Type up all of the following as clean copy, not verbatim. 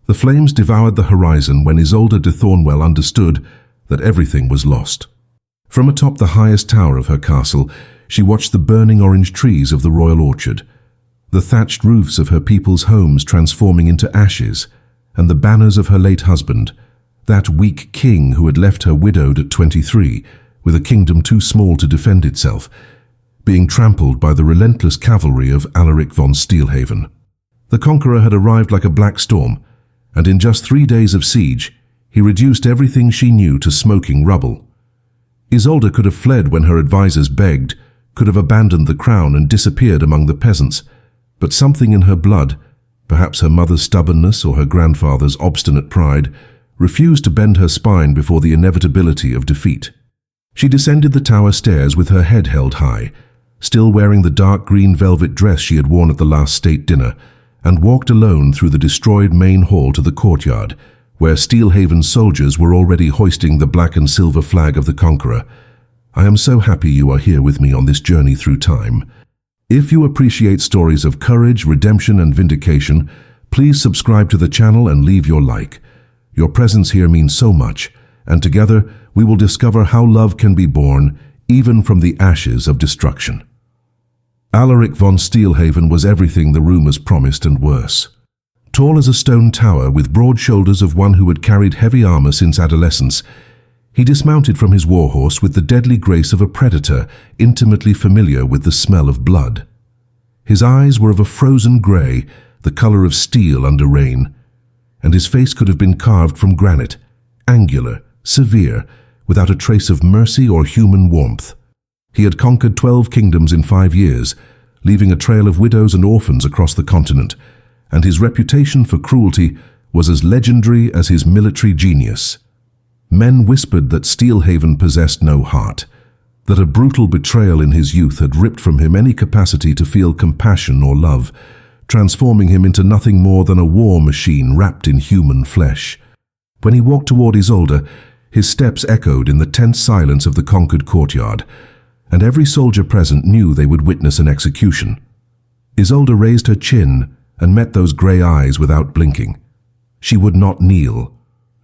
The flames devoured the horizon when Isolde de Thornwell understood that everything was lost. From atop the highest tower of her castle, she watched the burning orange trees of the royal orchard, the thatched roofs of her people's homes transforming into ashes, and the banners of her late husband, that weak king who had left her widowed at 23, with a kingdom too small to defend itself, being trampled by the relentless cavalry of Alaric von Steelhaven. The conqueror had arrived like a black storm, and in just 3 days of siege, he reduced everything she knew to smoking rubble. Isolde could have fled when her advisors begged, could have abandoned the crown and disappeared among the peasants, but something in her blood, perhaps her mother's stubbornness or her grandfather's obstinate pride, refused to bend her spine before the inevitability of defeat. She descended the tower stairs with her head held high, still wearing the dark green velvet dress she had worn at the last state dinner, and walked alone through the destroyed main hall to the courtyard, where Steelhaven's soldiers were already hoisting the black and silver flag of the conqueror. I am so happy you are here with me on this journey through time. If you appreciate stories of courage, redemption, and vindication, please subscribe to the channel and leave your like. Your presence here means so much, and together we will discover how love can be born, even from the ashes of destruction. Alaric von Steelhaven was everything the rumors promised and worse. Tall as a stone tower with broad shoulders of one who had carried heavy armor since adolescence, he dismounted from his warhorse with the deadly grace of a predator intimately familiar with the smell of blood. His eyes were of a frozen gray, the color of steel under rain, and his face could have been carved from granite, angular, severe, without a trace of mercy or human warmth. He had conquered 12 kingdoms in 5 years, leaving a trail of widows and orphans across the continent, and his reputation for cruelty was as legendary as his military genius. Men whispered that Steelhaven possessed no heart, that a brutal betrayal in his youth had ripped from him any capacity to feel compassion or love, transforming him into nothing more than a war machine wrapped in human flesh. When he walked toward Isolde, his steps echoed in the tense silence of the conquered courtyard, and every soldier present knew they would witness an execution. Isolde raised her chin and met those grey eyes without blinking. She would not kneel.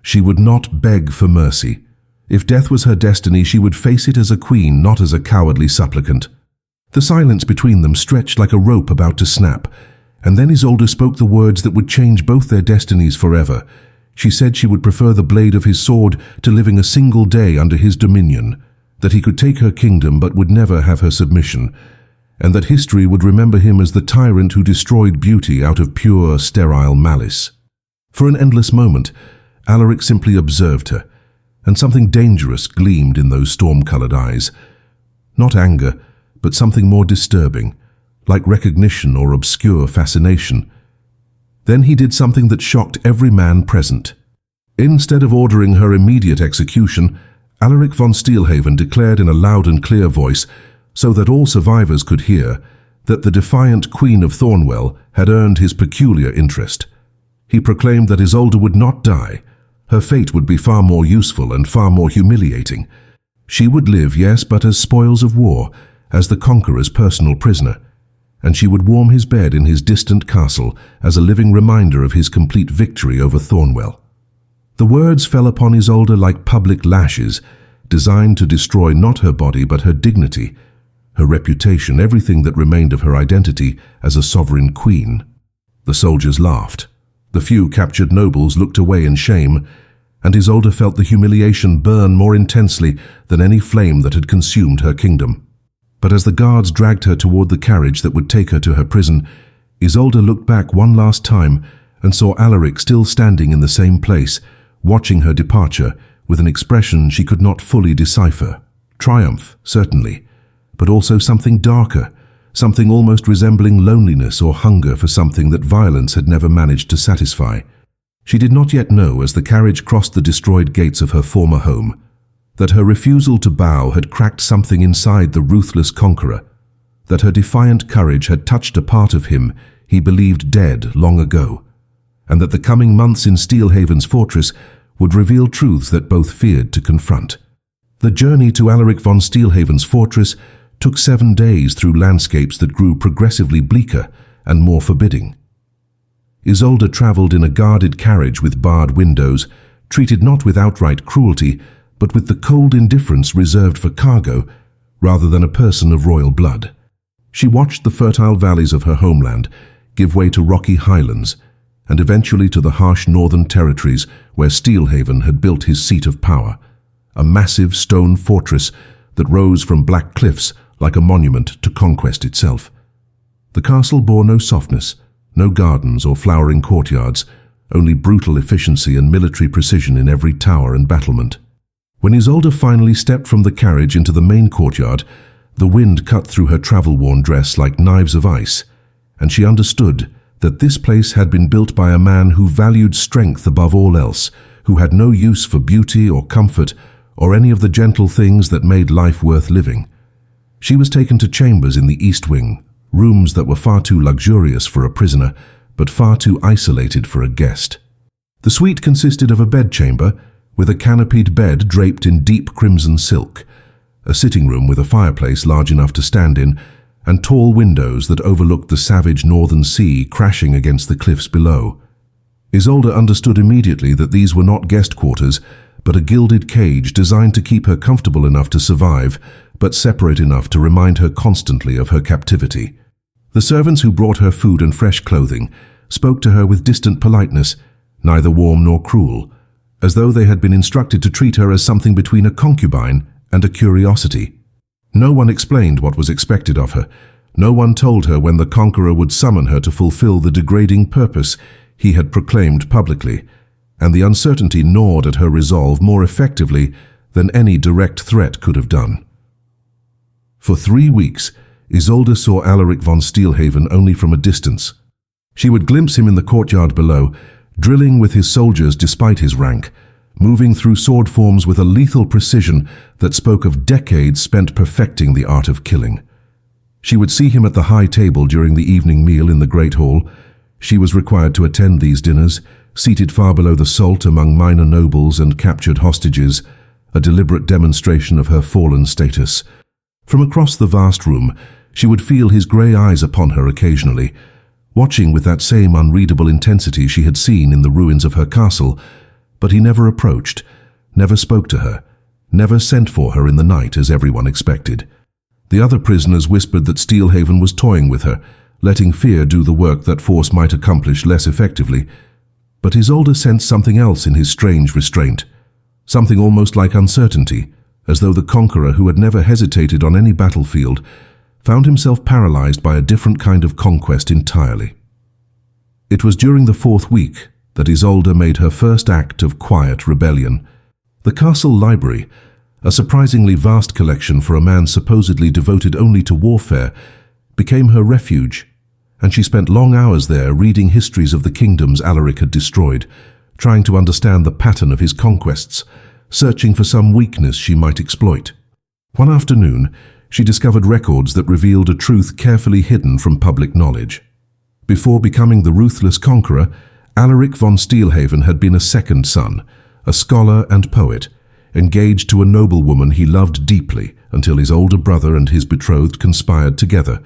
She would not beg for mercy. If death was her destiny, she would face it as a queen, not as a cowardly supplicant. The silence between them stretched like a rope about to snap, and then Isolde spoke the words that would change both their destinies forever. She said she would prefer the blade of his sword to living a single day under his dominion, that he could take her kingdom but would never have her submission, and that history would remember him as the tyrant who destroyed beauty out of pure, sterile malice. For an endless moment, Alaric simply observed her, and something dangerous gleamed in those storm-colored eyes. Not anger, but something more disturbing, like recognition or obscure fascination. Then he did something that shocked every man present. Instead of ordering her immediate execution, Alaric von Steelhaven declared in a loud and clear voice, so that all survivors could hear, that the Defiant Queen of Thornwell had earned his peculiar interest. He proclaimed that Isolde would not die. Her fate would be far more useful and far more humiliating. She would live, yes, but as spoils of war, as the conqueror's personal prisoner, and she would warm his bed in his distant castle as a living reminder of his complete victory over Thornwell. The words fell upon Isolde like public lashes, designed to destroy not her body but her dignity, her reputation, everything that remained of her identity as a sovereign queen. The soldiers laughed. The few captured nobles looked away in shame, and Isolde felt the humiliation burn more intensely than any flame that had consumed her kingdom. But as the guards dragged her toward the carriage that would take her to her prison, Isolde looked back one last time and saw Alaric still standing in the same place, watching her departure with an expression she could not fully decipher. Triumph, certainly, but also something darker, something almost resembling loneliness or hunger for something that violence had never managed to satisfy. She did not yet know, as the carriage crossed the destroyed gates of her former home, that her refusal to bow had cracked something inside the Ruthless Conqueror, that her defiant courage had touched a part of him he believed dead long ago, and that the coming months in Steelhaven's fortress would reveal truths that both feared to confront. The journey to Alaric von Steelhaven's fortress took 7 days through landscapes that grew progressively bleaker and more forbidding. Isolde travelled in a guarded carriage with barred windows, treated not with outright cruelty, but with the cold indifference reserved for cargo, rather than a person of royal blood. She watched the fertile valleys of her homeland give way to rocky highlands, and eventually to the harsh northern territories where Steelhaven had built his seat of power, a massive stone fortress that rose from black cliffs like a monument to conquest itself. The castle bore no softness, no gardens or flowering courtyards, only brutal efficiency and military precision in every tower and battlement. When Isolde finally stepped from the carriage into the main courtyard, the wind cut through her travel-worn dress like knives of ice, and she understood that this place had been built by a man who valued strength above all else, who had no use for beauty or comfort or any of the gentle things that made life worth living. She was taken to chambers in the East Wing, rooms that were far too luxurious for a prisoner, but far too isolated for a guest. The suite consisted of a bedchamber, with a canopied bed draped in deep crimson silk, a sitting room with a fireplace large enough to stand in, and tall windows that overlooked the savage northern sea crashing against the cliffs below. Isolde understood immediately that these were not guest quarters, but a gilded cage designed to keep her comfortable enough to survive, but separate enough to remind her constantly of her captivity. The servants who brought her food and fresh clothing spoke to her with distant politeness, neither warm nor cruel, as though they had been instructed to treat her as something between a concubine and a curiosity. No one explained what was expected of her. No one told her when the Conqueror would summon her to fulfill the degrading purpose he had proclaimed publicly, and the uncertainty gnawed at her resolve more effectively than any direct threat could have done. For 3 weeks, Isolde saw Alaric von Steelhaven only from a distance. She would glimpse him in the courtyard below, drilling with his soldiers despite his rank, moving through sword forms with a lethal precision that spoke of decades spent perfecting the art of killing. She would see him at the high table during the evening meal in the Great Hall. She was required to attend these dinners, seated far below the salt among minor nobles and captured hostages, a deliberate demonstration of her fallen status. From across the vast room, she would feel his grey eyes upon her occasionally, watching with that same unreadable intensity she had seen in the ruins of her castle, but he never approached, never spoke to her, never sent for her in the night as everyone expected. The other prisoners whispered that Steelhaven was toying with her, letting fear do the work that force might accomplish less effectively. But Isolde sensed something else in his strange restraint, something almost like uncertainty, as though the Conqueror, who had never hesitated on any battlefield, found himself paralyzed by a different kind of conquest entirely. It was during the 4th week that Isolde made her first act of quiet rebellion. The castle library, a surprisingly vast collection for a man supposedly devoted only to warfare, became her refuge, and she spent long hours there reading histories of the kingdoms Alaric had destroyed, trying to understand the pattern of his conquests, searching for some weakness she might exploit. One afternoon, she discovered records that revealed a truth carefully hidden from public knowledge. Before becoming the Ruthless Conqueror, Alaric von Steelhaven had been a second son, a scholar and poet, engaged to a noblewoman he loved deeply until his older brother and his betrothed conspired together,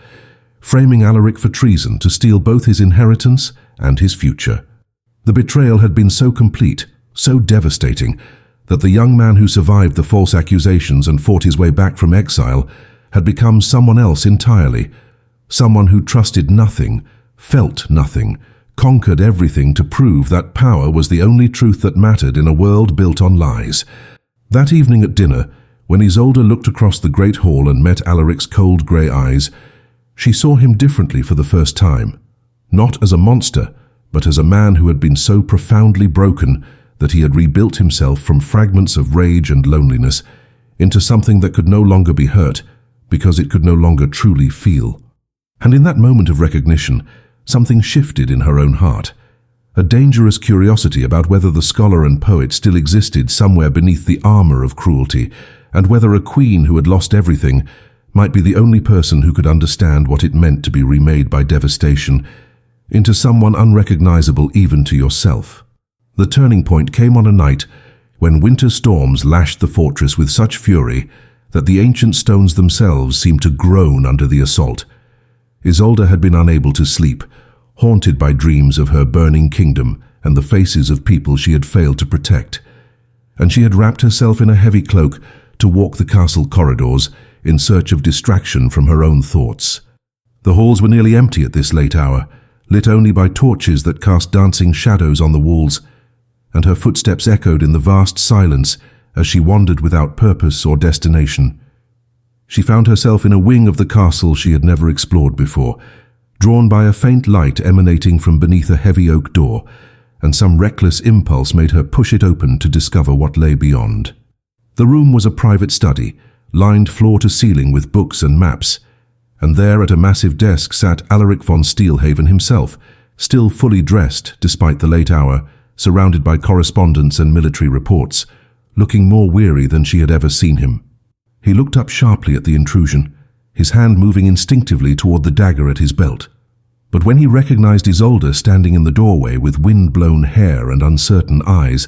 framing Alaric for treason to steal both his inheritance and his future. The betrayal had been so complete, so devastating, that the young man who survived the false accusations and fought his way back from exile had become someone else entirely, someone who trusted nothing, felt nothing, conquered everything to prove that power was the only truth that mattered in a world built on lies. That evening at dinner, when Isolde looked across the great hall and met Alaric's cold grey eyes, she saw him differently for the first time, not as a monster, but as a man who had been so profoundly broken that he had rebuilt himself from fragments of rage and loneliness into something that could no longer be hurt because it could no longer truly feel. And in that moment of recognition, something shifted in her own heart. A dangerous curiosity about whether the scholar and poet still existed somewhere beneath the armor of cruelty, and whether a queen who had lost everything might be the only person who could understand what it meant to be remade by devastation into someone unrecognizable even to yourself. The turning point came on a night when winter storms lashed the fortress with such fury that the ancient stones themselves seemed to groan under the assault. Isolde had been unable to sleep, haunted by dreams of her burning kingdom and the faces of people she had failed to protect. And she had wrapped herself in a heavy cloak to walk the castle corridors in search of distraction from her own thoughts. The halls were nearly empty at this late hour, lit only by torches that cast dancing shadows on the walls, and her footsteps echoed in the vast silence as she wandered without purpose or destination. She found herself in a wing of the castle she had never explored before, drawn by a faint light emanating from beneath a heavy oak door, and some reckless impulse made her push it open to discover what lay beyond. The room was a private study, lined floor to ceiling with books and maps, and there at a massive desk sat Alaric von Steelhaven himself, still fully dressed despite the late hour, surrounded by correspondence and military reports, looking more weary than she had ever seen him. He looked up sharply at the intrusion, his hand moving instinctively toward the dagger at his belt. But when he recognized Isolde standing in the doorway with wind-blown hair and uncertain eyes,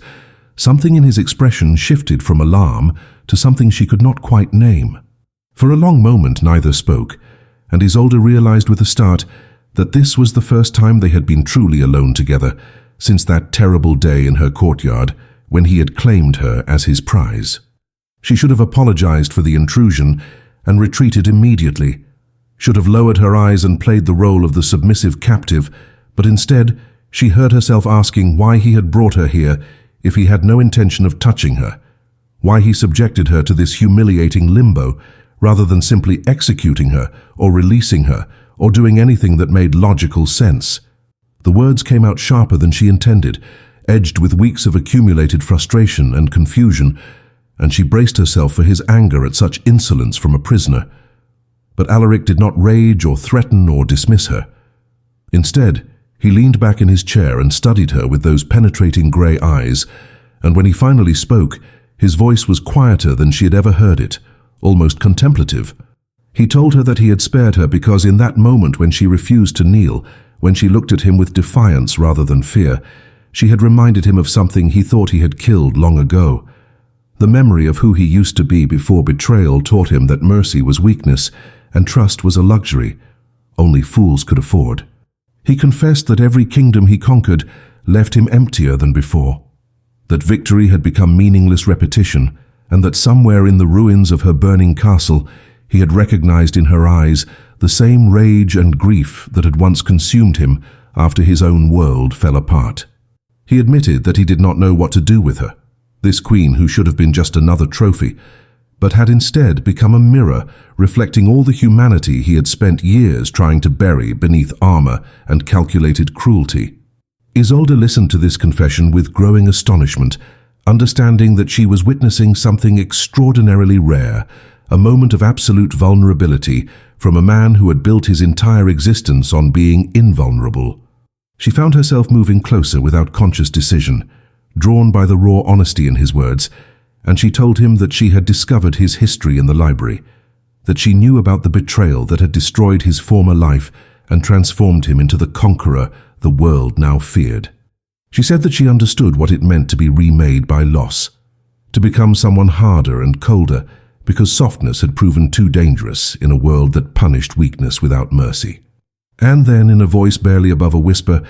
something in his expression shifted from alarm to something she could not quite name. For a long moment neither spoke, and Isolde realized with a start that this was the first time they had been truly alone together since that terrible day in her courtyard when he had claimed her as his prize. She should have apologized for the intrusion and retreated immediately, should have lowered her eyes and played the role of the submissive captive, but instead she heard herself asking why he had brought her here if he had no intention of touching her, why he subjected her to this humiliating limbo rather than simply executing her or releasing her or doing anything that made logical sense. The words came out sharper than she intended, edged with weeks of accumulated frustration and confusion, and she braced herself for his anger at such insolence from a prisoner. But Alaric did not rage or threaten or dismiss her. Instead, he leaned back in his chair and studied her with those penetrating grey eyes, and when he finally spoke, his voice was quieter than she had ever heard it, almost contemplative. He told her that he had spared her because in that moment when she refused to kneel, when she looked at him with defiance rather than fear, she had reminded him of something he thought he had killed long ago. The memory of who he used to be before betrayal taught him that mercy was weakness and trust was a luxury only fools could afford. He confessed that every kingdom he conquered left him emptier than before, that victory had become meaningless repetition, and that somewhere in the ruins of her burning castle he had recognized in her eyes the same rage and grief that had once consumed him after his own world fell apart. He admitted that he did not know what to do with her, this queen who should have been just another trophy, but had instead become a mirror reflecting all the humanity he had spent years trying to bury beneath armor and calculated cruelty. Isolde listened to this confession with growing astonishment, understanding that she was witnessing something extraordinarily rare, a moment of absolute vulnerability from a man who had built his entire existence on being invulnerable. She found herself moving closer without conscious decision, drawn by the raw honesty in his words, and she told him that she had discovered his history in the library, that she knew about the betrayal that had destroyed his former life and transformed him into the conqueror the world now feared. She said that she understood what it meant to be remade by loss, to become someone harder and colder because softness had proven too dangerous in a world that punished weakness without mercy. And then, in a voice barely above a whisper,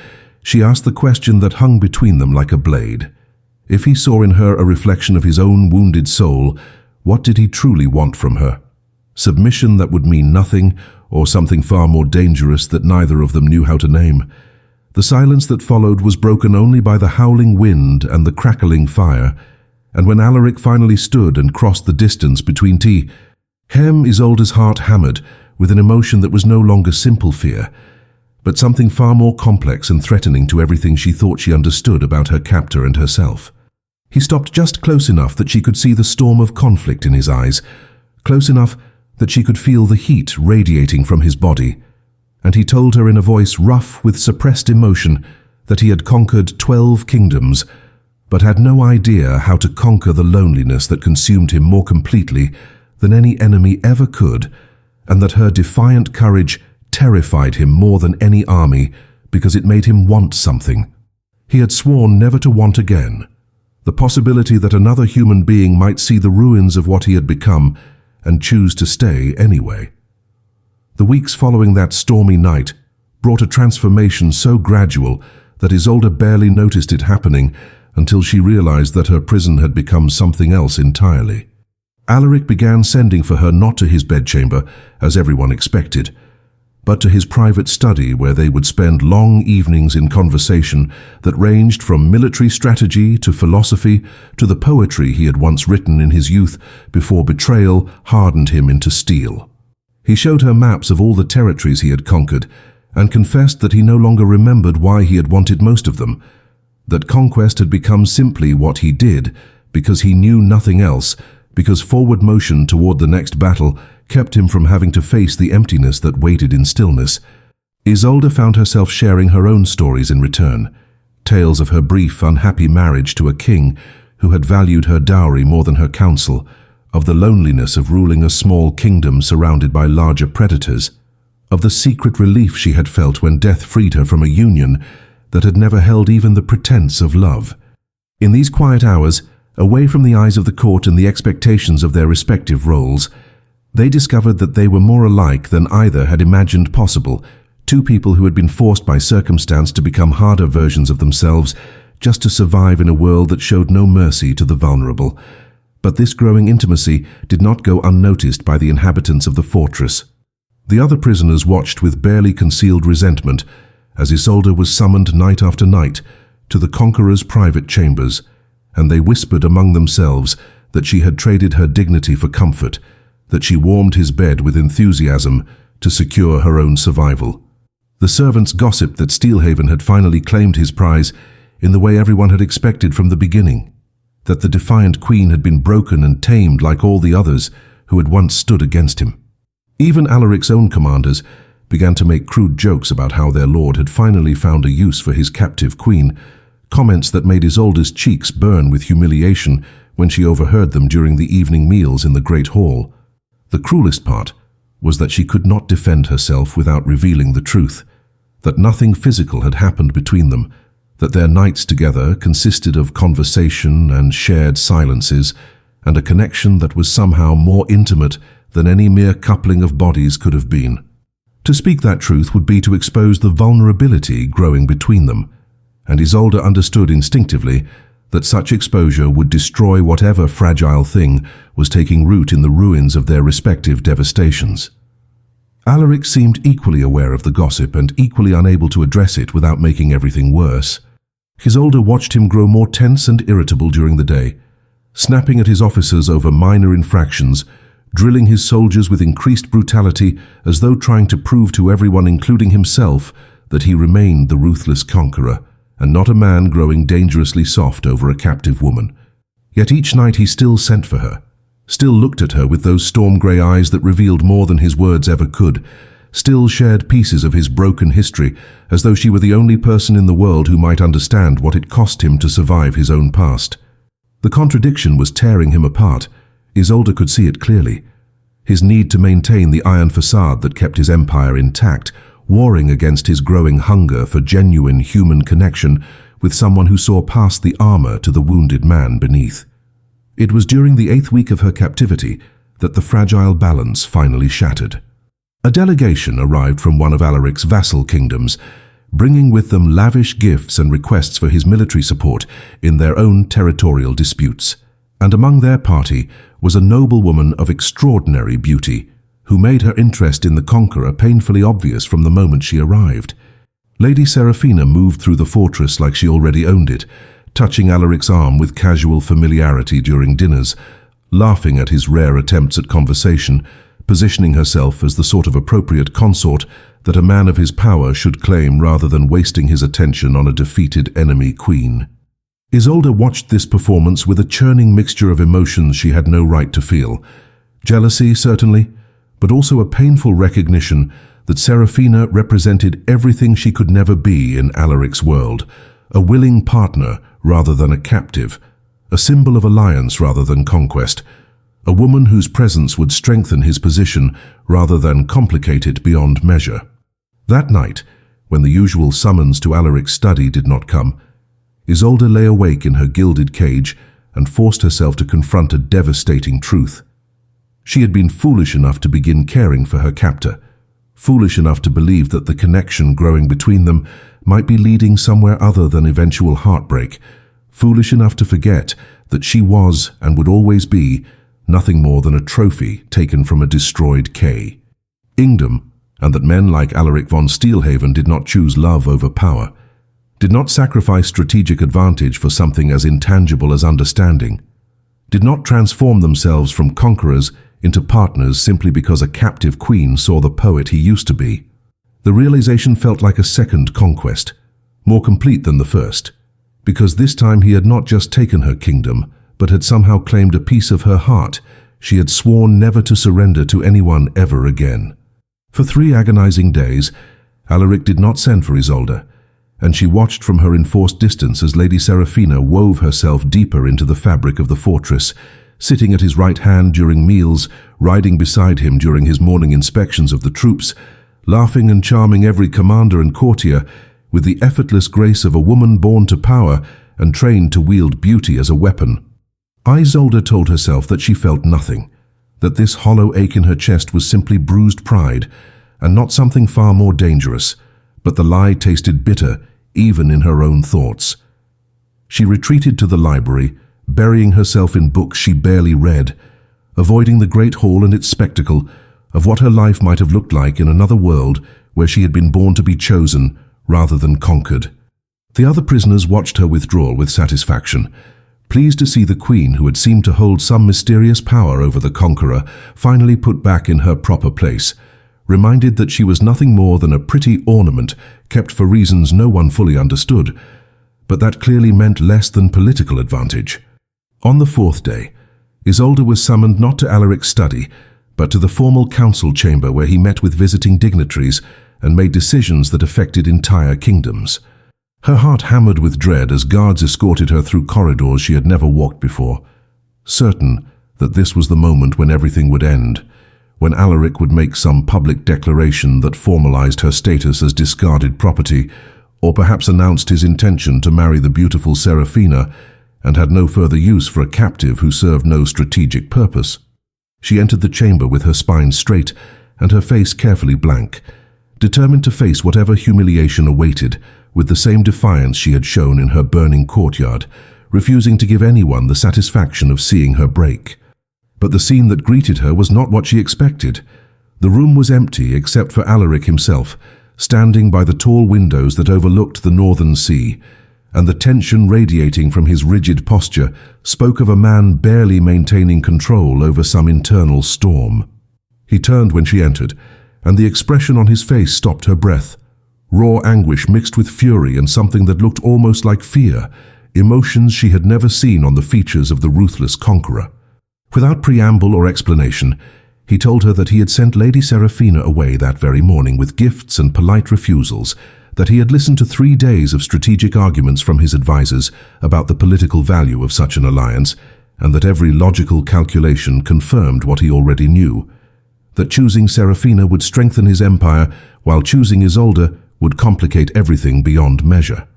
she asked the question that hung between them like a blade. If he saw in her a reflection of his own wounded soul, what did he truly want from her? Submission that would mean nothing, or something far more dangerous that neither of them knew how to name? The silence that followed was broken only by the howling wind and the crackling fire, and when Alaric finally stood and crossed the distance between Isolde's heart hammered with an emotion that was no longer simple fear, but something far more complex and threatening to everything she thought she understood about her captor and herself. He stopped just close enough that she could see the storm of conflict in his eyes, close enough that she could feel the heat radiating from his body, and he told her in a voice rough with suppressed emotion that he had conquered 12 kingdoms, but had no idea how to conquer the loneliness that consumed him more completely than any enemy ever could, and that her defiant courage terrified him more than any army because it made him want something. He had sworn never to want again. The possibility that another human being might see the ruins of what he had become and choose to stay anyway. The weeks following that stormy night, brought a transformation so gradual that Isolde barely noticed it happening until she realized that her prison had become something else entirely. Alaric began sending for her not to his bedchamber, as everyone expected, but to his private study where they would spend long evenings in conversation that ranged from military strategy to philosophy to the poetry he had once written in his youth before betrayal hardened him into steel. He showed her maps of all the territories he had conquered and confessed that he no longer remembered why he had wanted most of them, that conquest had become simply what he did because he knew nothing else, because forward motion toward the next battle kept him from having to face the emptiness that waited in stillness. Isolde found herself sharing her own stories in return, tales of her brief, unhappy marriage to a king who had valued her dowry more than her counsel, of the loneliness of ruling a small kingdom surrounded by larger predators, of the secret relief she had felt when death freed her from a union that had never held even the pretense of love. In these quiet hours, away from the eyes of the court and the expectations of their respective roles, they discovered that they were more alike than either had imagined possible, two people who had been forced by circumstance to become harder versions of themselves just to survive in a world that showed no mercy to the vulnerable. But this growing intimacy did not go unnoticed by the inhabitants of the fortress. The other prisoners watched with barely concealed resentment as Isolde was summoned night after night to the Conqueror's private chambers, and they whispered among themselves that she had traded her dignity for comfort, that she warmed his bed with enthusiasm to secure her own survival. The servants gossiped that Steelhaven had finally claimed his prize in the way everyone had expected from the beginning, that the Defiant Queen had been broken and tamed like all the others who had once stood against him. Even Alaric's own commanders began to make crude jokes about how their lord had finally found a use for his captive queen, comments that made Isolde's cheeks burn with humiliation when she overheard them during the evening meals in the great hall. The cruelest part was that she could not defend herself without revealing the truth, that nothing physical had happened between them, that their nights together consisted of conversation and shared silences, and a connection that was somehow more intimate than any mere coupling of bodies could have been. To speak that truth would be to expose the vulnerability growing between them, and Isolde understood instinctively that such exposure would destroy whatever fragile thing was taking root in the ruins of their respective devastations. Alaric seemed equally aware of the gossip and equally unable to address it without making everything worse. Isolde watched him grow more tense and irritable during the day, snapping at his officers over minor infractions, drilling his soldiers with increased brutality as though trying to prove to everyone, including himself, that he remained the Ruthless Conqueror, and not a man growing dangerously soft over a captive woman. Yet each night he still sent for her, still looked at her with those storm-grey eyes that revealed more than his words ever could, still shared pieces of his broken history as though she were the only person in the world who might understand what it cost him to survive his own past. The contradiction was tearing him apart. Isolde could see it clearly. His need to maintain the iron facade that kept his empire intact, warring against his growing hunger for genuine human connection with someone who saw past the armor to the wounded man beneath. It was during the 8th week of her captivity that the fragile balance finally shattered. A delegation arrived from one of Alaric's vassal kingdoms, bringing with them lavish gifts and requests for his military support in their own territorial disputes. And among their party was a noblewoman of extraordinary beauty, who made her interest in the Conqueror painfully obvious from the moment she arrived. Lady Seraphina moved through the fortress like she already owned it, touching Alaric's arm with casual familiarity during dinners, laughing at his rare attempts at conversation, positioning herself as the sort of appropriate consort that a man of his power should claim rather than wasting his attention on a defeated enemy queen. Isolde watched this performance with a churning mixture of emotions she had no right to feel. Jealousy, certainly, but also a painful recognition that Seraphina represented everything she could never be in Alaric's world, a willing partner rather than a captive, a symbol of alliance rather than conquest, a woman whose presence would strengthen his position rather than complicate it beyond measure. That night, when the usual summons to Alaric's study did not come, Isolde lay awake in her gilded cage and forced herself to confront a devastating truth. She had been foolish enough to begin caring for her captor, foolish enough to believe that the connection growing between them might be leading somewhere other than eventual heartbreak, foolish enough to forget that she was and would always be nothing more than a trophy taken from a destroyed kingdom, and that men like Alaric von Steelhaven did not choose love over power, did not sacrifice strategic advantage for something as intangible as understanding, did not transform themselves from conquerors into partners simply because a captive queen saw the poet he used to be. The realization felt like a second conquest, more complete than the first, because this time he had not just taken her kingdom, but had somehow claimed a piece of her heart she had sworn never to surrender to anyone ever again. For 3 agonizing days, Alaric did not send for Isolde, and she watched from her enforced distance as Lady Seraphina wove herself deeper into the fabric of the fortress, sitting at his right hand during meals, riding beside him during his morning inspections of the troops, laughing and charming every commander and courtier with the effortless grace of a woman born to power and trained to wield beauty as a weapon. Isolde told herself that she felt nothing, that this hollow ache in her chest was simply bruised pride, and not something far more dangerous, but the lie tasted bitter even in her own thoughts. She retreated to the library, burying herself in books she barely read, avoiding the great hall and its spectacle of what her life might have looked like in another world where she had been born to be chosen rather than conquered. The other prisoners watched her withdrawal with satisfaction, pleased to see the queen, who had seemed to hold some mysterious power over the conqueror, finally put back in her proper place, reminded that she was nothing more than a pretty ornament kept for reasons no one fully understood, but that clearly meant less than political advantage. On the 4th day, Isolde was summoned not to Alaric's study, but to the formal council chamber where he met with visiting dignitaries and made decisions that affected entire kingdoms. Her heart hammered with dread as guards escorted her through corridors she had never walked before, certain that this was the moment when everything would end, when Alaric would make some public declaration that formalized her status as discarded property, or perhaps announced his intention to marry the beautiful Seraphina and had no further use for a captive who served no strategic purpose. She entered the chamber with her spine straight and her face carefully blank, determined to face whatever humiliation awaited with the same defiance she had shown in her burning courtyard, refusing to give anyone the satisfaction of seeing her break. But the scene that greeted her was not what she expected. The room was empty except for Alaric himself, standing by the tall windows that overlooked the northern sea, and the tension radiating from his rigid posture spoke of a man barely maintaining control over some internal storm. He turned when she entered, and the expression on his face stopped her breath. Raw anguish mixed with fury and something that looked almost like fear, emotions she had never seen on the features of the Ruthless Conqueror. Without preamble or explanation, he told her that he had sent Lady Seraphina away that very morning with gifts and polite refusals, that he had listened to 3 days of strategic arguments from his advisors about the political value of such an alliance, and that every logical calculation confirmed what he already knew, that choosing Seraphina would strengthen his empire, while choosing Isolde would complicate everything beyond measure.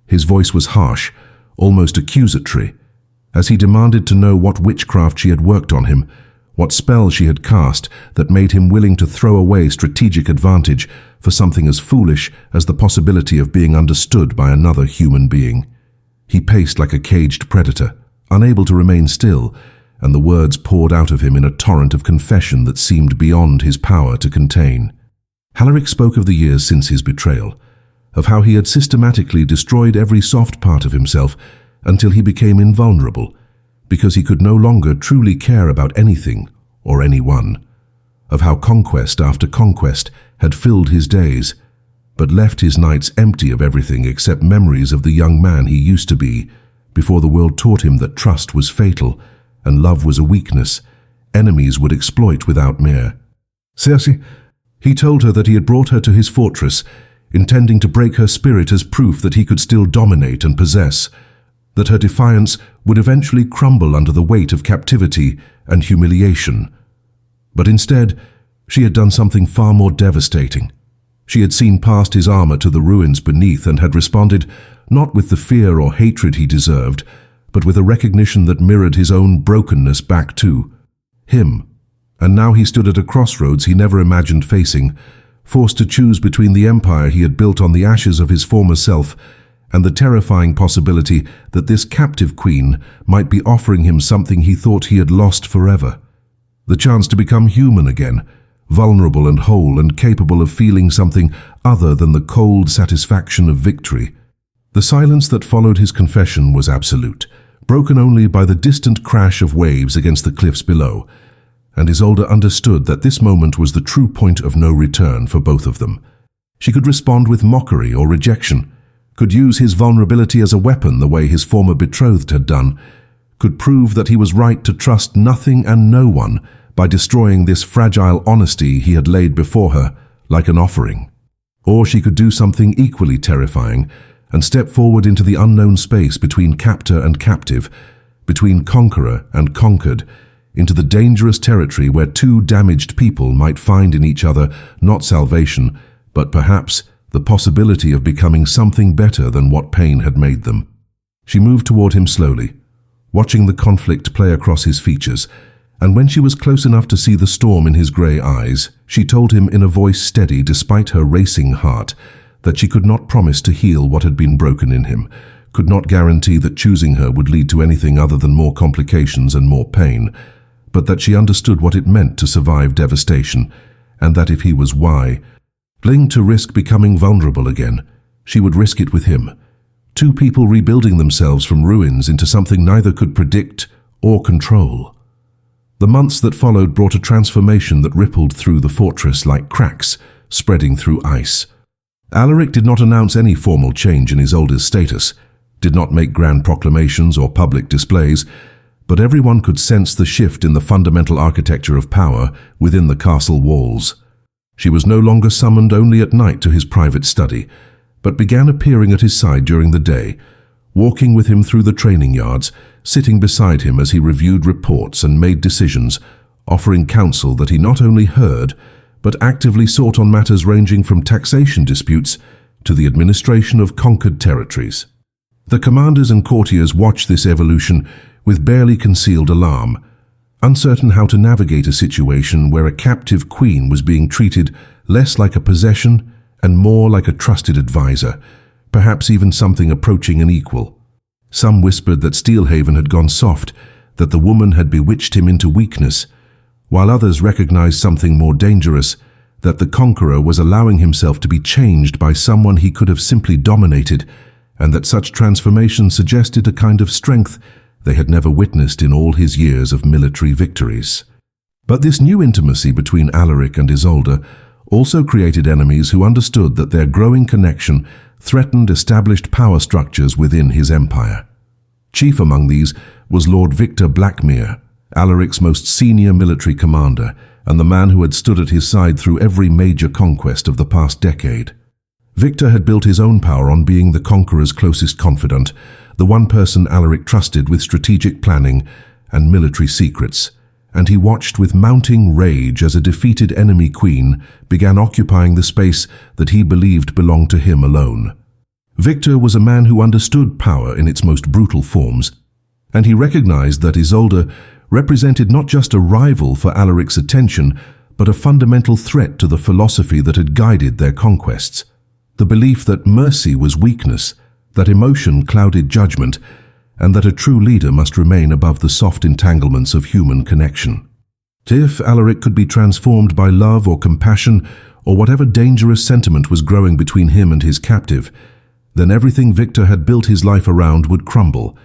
His voice was harsh, almost accusatory, as he demanded to know what witchcraft she had worked on him, what spell she had cast that made him willing to throw away strategic advantage for something as foolish as the possibility of being understood by another human being. He paced like a caged predator, unable to remain still, and the words poured out of him in a torrent of confession that seemed beyond his power to contain. Alaric spoke of the years since his betrayal, of how he had systematically destroyed every soft part of himself until he became invulnerable, because he could no longer truly care about anything or anyone, of how conquest after conquest had filled his days, but left his nights empty of everything except memories of the young man he used to be, before the world taught him that trust was fatal and love was a weakness enemies would exploit without mere. Circe, he told her that he had brought her to his fortress, intending to break her spirit as proof that he could still dominate and possess, that her defiance would eventually crumble under the weight of captivity and humiliation. But instead, she had done something far more devastating. She had seen past his armor to the ruins beneath and had responded not with the fear or hatred he deserved, but with a recognition that mirrored his own brokenness back to him. And now he stood at a crossroads he never imagined facing, forced to choose between the empire he had built on the ashes of his former self and the terrifying possibility that this captive queen might be offering him something he thought he had lost forever. The chance to become human again, vulnerable and whole and capable of feeling something other than the cold satisfaction of victory. The silence that followed his confession was absolute, broken only by the distant crash of waves against the cliffs below, and Isolde understood that this moment was the true point of no return for both of them. She could respond with mockery or rejection, could use his vulnerability as a weapon the way his former betrothed had done, could prove that he was right to trust nothing and no one by destroying this fragile honesty he had laid before her like an offering. Or she could do something equally terrifying and step forward into the unknown space between captor and captive, between conqueror and conquered, into the dangerous territory where two damaged people might find in each other not salvation, but perhaps the possibility of becoming something better than what pain had made them. She moved toward him slowly, watching the conflict play across his features, and when she was close enough to see the storm in his grey eyes, she told him in a voice steady despite her racing heart that she could not promise to heal what had been broken in him, could not guarantee that choosing her would lead to anything other than more complications and more pain, but that she understood what it meant to survive devastation, and that if he was willing to risk becoming vulnerable again, she would risk it with him. Two people rebuilding themselves from ruins into something neither could predict or control. The months that followed brought a transformation that rippled through the fortress like cracks, spreading through ice. Alaric did not announce any formal change in Isolde's status, did not make grand proclamations or public displays, but everyone could sense the shift in the fundamental architecture of power within the castle walls. She was no longer summoned only at night to his private study, but began appearing at his side during the day, walking with him through the training yards, sitting beside him as he reviewed reports and made decisions, offering counsel that he not only heard, but actively sought on matters ranging from taxation disputes to the administration of conquered territories. The commanders and courtiers watched this evolution with barely concealed alarm, uncertain how to navigate a situation where a captive queen was being treated less like a possession and more like a trusted advisor, perhaps even something approaching an equal. Some whispered that Steelhaven had gone soft, that the woman had bewitched him into weakness, while others recognized something more dangerous, that the conqueror was allowing himself to be changed by someone he could have simply dominated, and that such transformation suggested a kind of strength they had never witnessed in all his years of military victories. But this new intimacy between Alaric and Isolde also created enemies who understood that their growing connection threatened established power structures within his empire. Chief among these was Lord Victor Blackmere, Alaric's most senior military commander, and the man who had stood at his side through every major conquest of the past decade. Victor had built his own power on being the conqueror's closest confidant, the one person Alaric trusted with strategic planning and military secrets, and he watched with mounting rage as a defeated enemy queen began occupying the space that he believed belonged to him alone. Victor was a man who understood power in its most brutal forms, and he recognized that Isolde represented not just a rival for Alaric's attention, but a fundamental threat to the philosophy that had guided their conquests. The belief that mercy was weakness, that emotion clouded judgment, and that a true leader must remain above the soft entanglements of human connection. If Alaric could be transformed by love or compassion, or whatever dangerous sentiment was growing between him and his captive, then everything Victor had built his life around would crumble,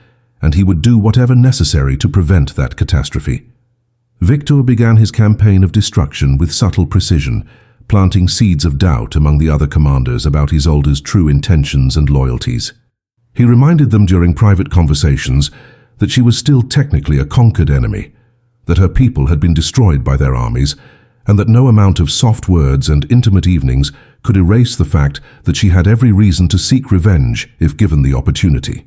and he would do whatever necessary to prevent that catastrophe. Victor began his campaign of destruction with subtle precision, planting seeds of doubt among the other commanders about Isolde's true intentions and loyalties. He reminded them during private conversations that she was still technically a conquered enemy, that her people had been destroyed by their armies, and that no amount of soft words and intimate evenings could erase the fact that she had every reason to seek revenge if given the opportunity.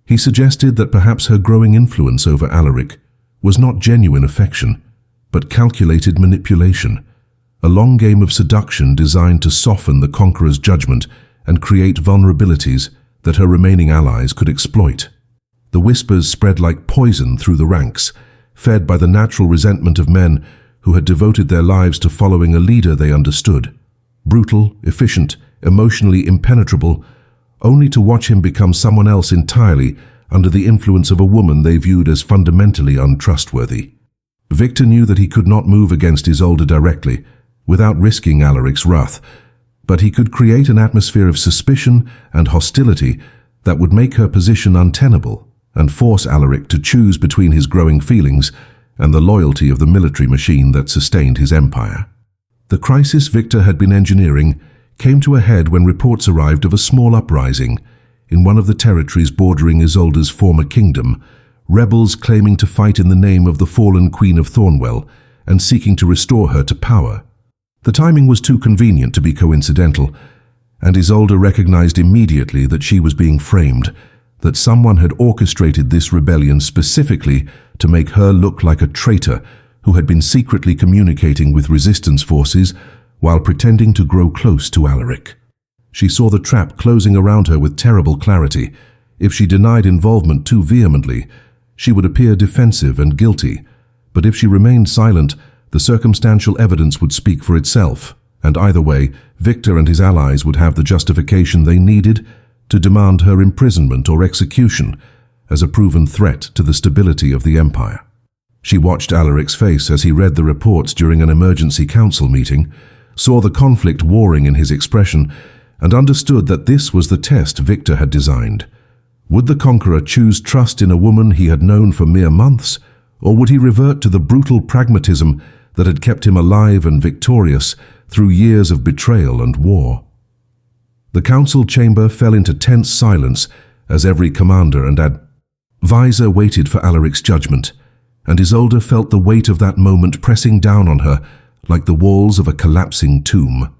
He suggested that perhaps her growing influence over Alaric was not genuine affection, but calculated manipulation, a long game of seduction designed to soften the conqueror's judgment and create vulnerabilities that her remaining allies could exploit. The whispers spread like poison through the ranks, fed by the natural resentment of men who had devoted their lives to following a leader they understood. brutal, efficient, emotionally impenetrable, only to watch him become someone else entirely under the influence of a woman they viewed as fundamentally untrustworthy. Victor knew that he could not move against Isolde directly, without risking Alaric's wrath, but he could create an atmosphere of suspicion and hostility that would make her position untenable and force Alaric to choose between his growing feelings and the loyalty of the military machine that sustained his empire. The crisis Victor had been engineering came to a head when reports arrived of a small uprising in one of the territories bordering Isolde's former kingdom, rebels claiming to fight in the name of the fallen Queen of Thornwell and seeking to restore her to power. The timing was too convenient to be coincidental, and Isolde recognized immediately that she was being framed, that someone had orchestrated this rebellion specifically to make her look like a traitor who had been secretly communicating with resistance forces while pretending to grow close to Alaric. She saw the trap closing around her with terrible clarity. If she denied involvement too vehemently, she would appear defensive and guilty, but if she remained silent, the circumstantial evidence would speak for itself, and either way, Victor and his allies would have the justification they needed to demand her imprisonment or execution as a proven threat to the stability of the empire. She watched Alaric's face as he read the reports during an emergency council meeting, saw the conflict warring in his expression, and understood that this was the test Victor had designed. Would the conqueror choose trust in a woman he had known for mere months, or would he revert to the brutal pragmatism that had kept him alive and victorious through years of betrayal and war? The council chamber fell into tense silence as every commander and advisor waited for Alaric's judgment, and Isolde felt the weight of that moment pressing down on her like the walls of a collapsing tomb.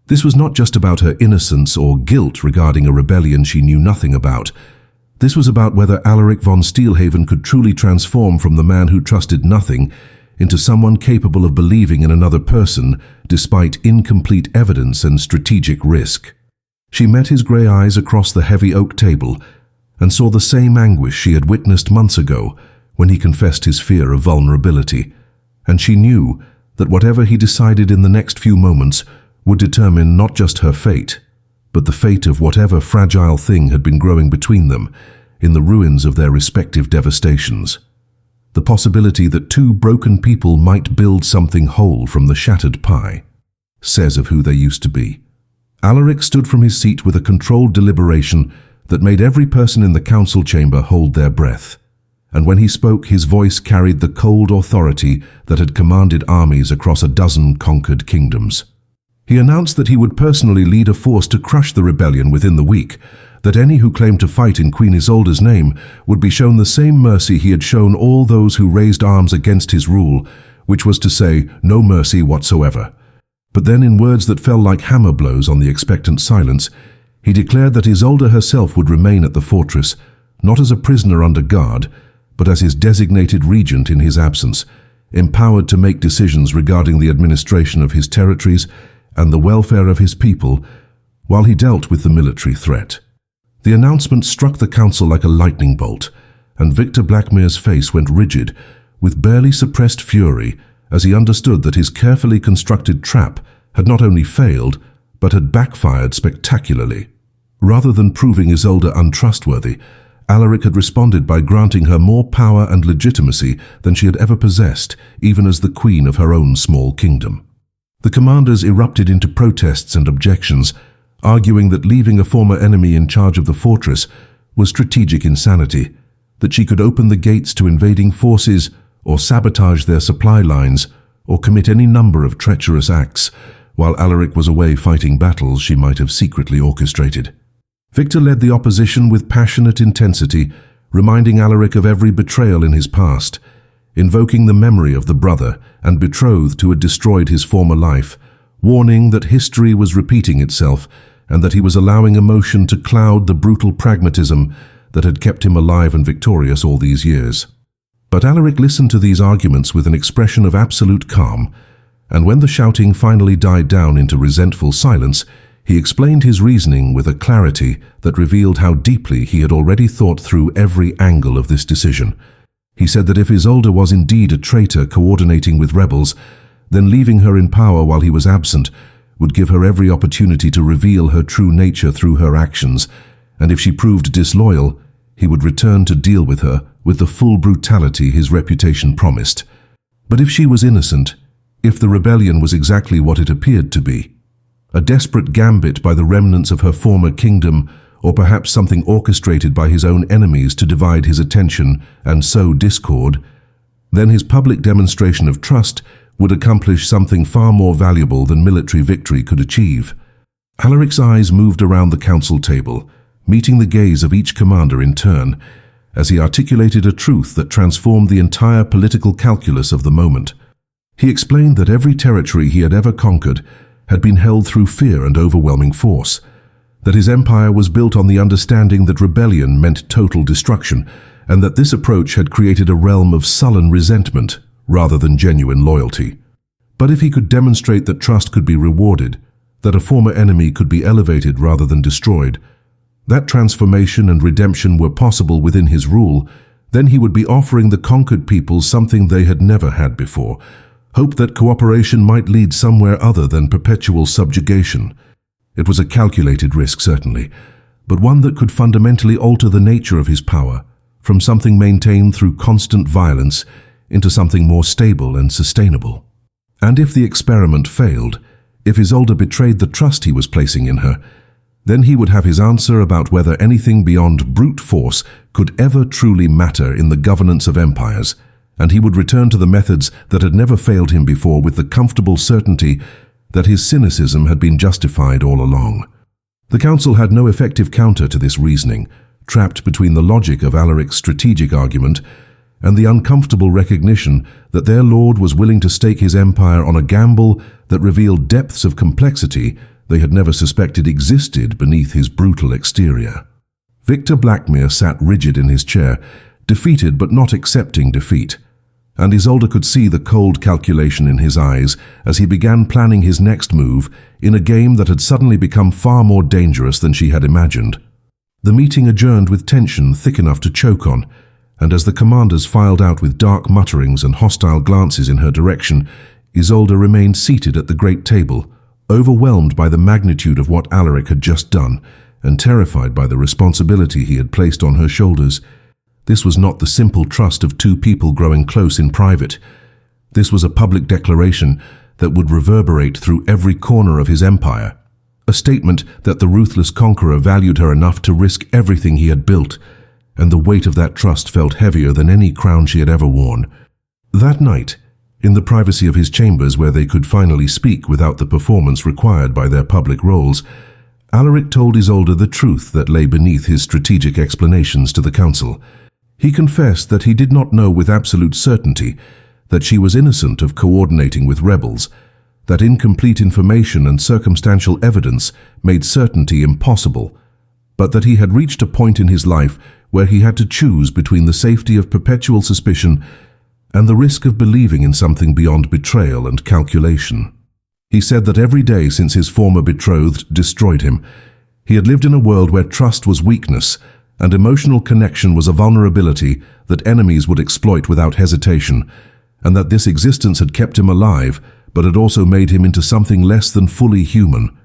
This was not just about her innocence or guilt regarding a rebellion she knew nothing about. This was about whether Alaric von Steelhaven could truly transform from the man who trusted nothing into someone capable of believing in another person despite incomplete evidence and strategic risk. She met his grey eyes across the heavy oak table and saw the same anguish she had witnessed months ago when he confessed his fear of vulnerability, and she knew that whatever he decided in the next few moments would determine not just her fate, but the fate of whatever fragile thing had been growing between them in the ruins of their respective devastations. The possibility that two broken people might build something whole from the shattered pie says of who they used to be. Alaric stood from his seat with a controlled deliberation that made every person in the council chamber hold their breath. And when he spoke, his voice carried the cold authority that had commanded armies across a dozen conquered kingdoms. He announced that he would personally lead a force to crush the rebellion within the week, that any who claimed to fight in Queen Isolde's name would be shown the same mercy he had shown all those who raised arms against his rule, which was to say, no mercy whatsoever. But then, in words that fell like hammer blows on the expectant silence, he declared that Isolde herself would remain at the fortress, not as a prisoner under guard, but as his designated regent in his absence, empowered to make decisions regarding the administration of his territories and the welfare of his people, while he dealt with the military threat. The announcement struck the council like a lightning bolt, and Victor Blackmere's face went rigid, with barely suppressed fury, as he understood that his carefully constructed trap had not only failed, but had backfired spectacularly. Rather than proving Isolde untrustworthy, Alaric had responded by granting her more power and legitimacy than she had ever possessed, even as the queen of her own small kingdom. The commanders erupted into protests and objections, arguing that leaving a former enemy in charge of the fortress was strategic insanity, that she could open the gates to invading forces or sabotage their supply lines or commit any number of treacherous acts, while Alaric was away fighting battles she might have secretly orchestrated. Victor led the opposition with passionate intensity, reminding Alaric of every betrayal in his past, invoking the memory of the brother and betrothed who had destroyed his former life, warning that history was repeating itself and that he was allowing emotion to cloud the brutal pragmatism that had kept him alive and victorious all these years. But Alaric listened to these arguments with an expression of absolute calm, and when the shouting finally died down into resentful silence, he explained his reasoning with a clarity that revealed how deeply he had already thought through every angle of this decision. He said that if Isolde was indeed a traitor coordinating with rebels, then leaving her in power while he was absent would give her every opportunity to reveal her true nature through her actions, and if she proved disloyal, he would return to deal with her with the full brutality his reputation promised. But if she was innocent, if the rebellion was exactly what it appeared to be, a desperate gambit by the remnants of her former kingdom, or perhaps something orchestrated by his own enemies to divide his attention and sow discord, then his public demonstration of trust would accomplish something far more valuable than military victory could achieve. Alaric's eyes moved around the council table, meeting the gaze of each commander in turn, as he articulated a truth that transformed the entire political calculus of the moment. He explained that every territory he had ever conquered had been held through fear and overwhelming force, that his empire was built on the understanding that rebellion meant total destruction, and that this approach had created a realm of sullen resentment rather than genuine loyalty. But if he could demonstrate that trust could be rewarded, that a former enemy could be elevated rather than destroyed, that transformation and redemption were possible within his rule, then he would be offering the conquered peoples something they had never had before, hope that cooperation might lead somewhere other than perpetual subjugation. It was a calculated risk, certainly, but one that could fundamentally alter the nature of his power, from something maintained through constant violence into something more stable and sustainable. And if the experiment failed, if Isolde betrayed the trust he was placing in her, then he would have his answer about whether anything beyond brute force could ever truly matter in the governance of empires, and he would return to the methods that had never failed him before with the comfortable certainty that his cynicism had been justified all along. The council had no effective counter to this reasoning, trapped between the logic of Alaric's strategic argument and the uncomfortable recognition that their lord was willing to stake his empire on a gamble that revealed depths of complexity they had never suspected existed beneath his brutal exterior. Victor Blackmere sat rigid in his chair, defeated but not accepting defeat, and Isolde could see the cold calculation in his eyes as he began planning his next move in a game that had suddenly become far more dangerous than she had imagined. The meeting adjourned with tension thick enough to choke on, and as the commanders filed out with dark mutterings and hostile glances in her direction, Isolde remained seated at the great table, overwhelmed by the magnitude of what Alaric had just done, and terrified by the responsibility he had placed on her shoulders. This was not the simple trust of two people growing close in private. This was a public declaration that would reverberate through every corner of his empire, a statement that the Ruthless Conqueror valued her enough to risk everything he had built, and the weight of that trust felt heavier than any crown she had ever worn. That night, in the privacy of his chambers where they could finally speak without the performance required by their public roles, Alaric told Isolde the truth that lay beneath his strategic explanations to the council. He confessed that he did not know with absolute certainty that she was innocent of coordinating with rebels, that incomplete information and circumstantial evidence made certainty impossible, but that he had reached a point in his life where he had to choose between the safety of perpetual suspicion and the risk of believing in something beyond betrayal and calculation. He said that every day since his former betrothed destroyed him, he had lived in a world where trust was weakness and emotional connection was a vulnerability that enemies would exploit without hesitation, and that this existence had kept him alive but had also made him into something less than fully human,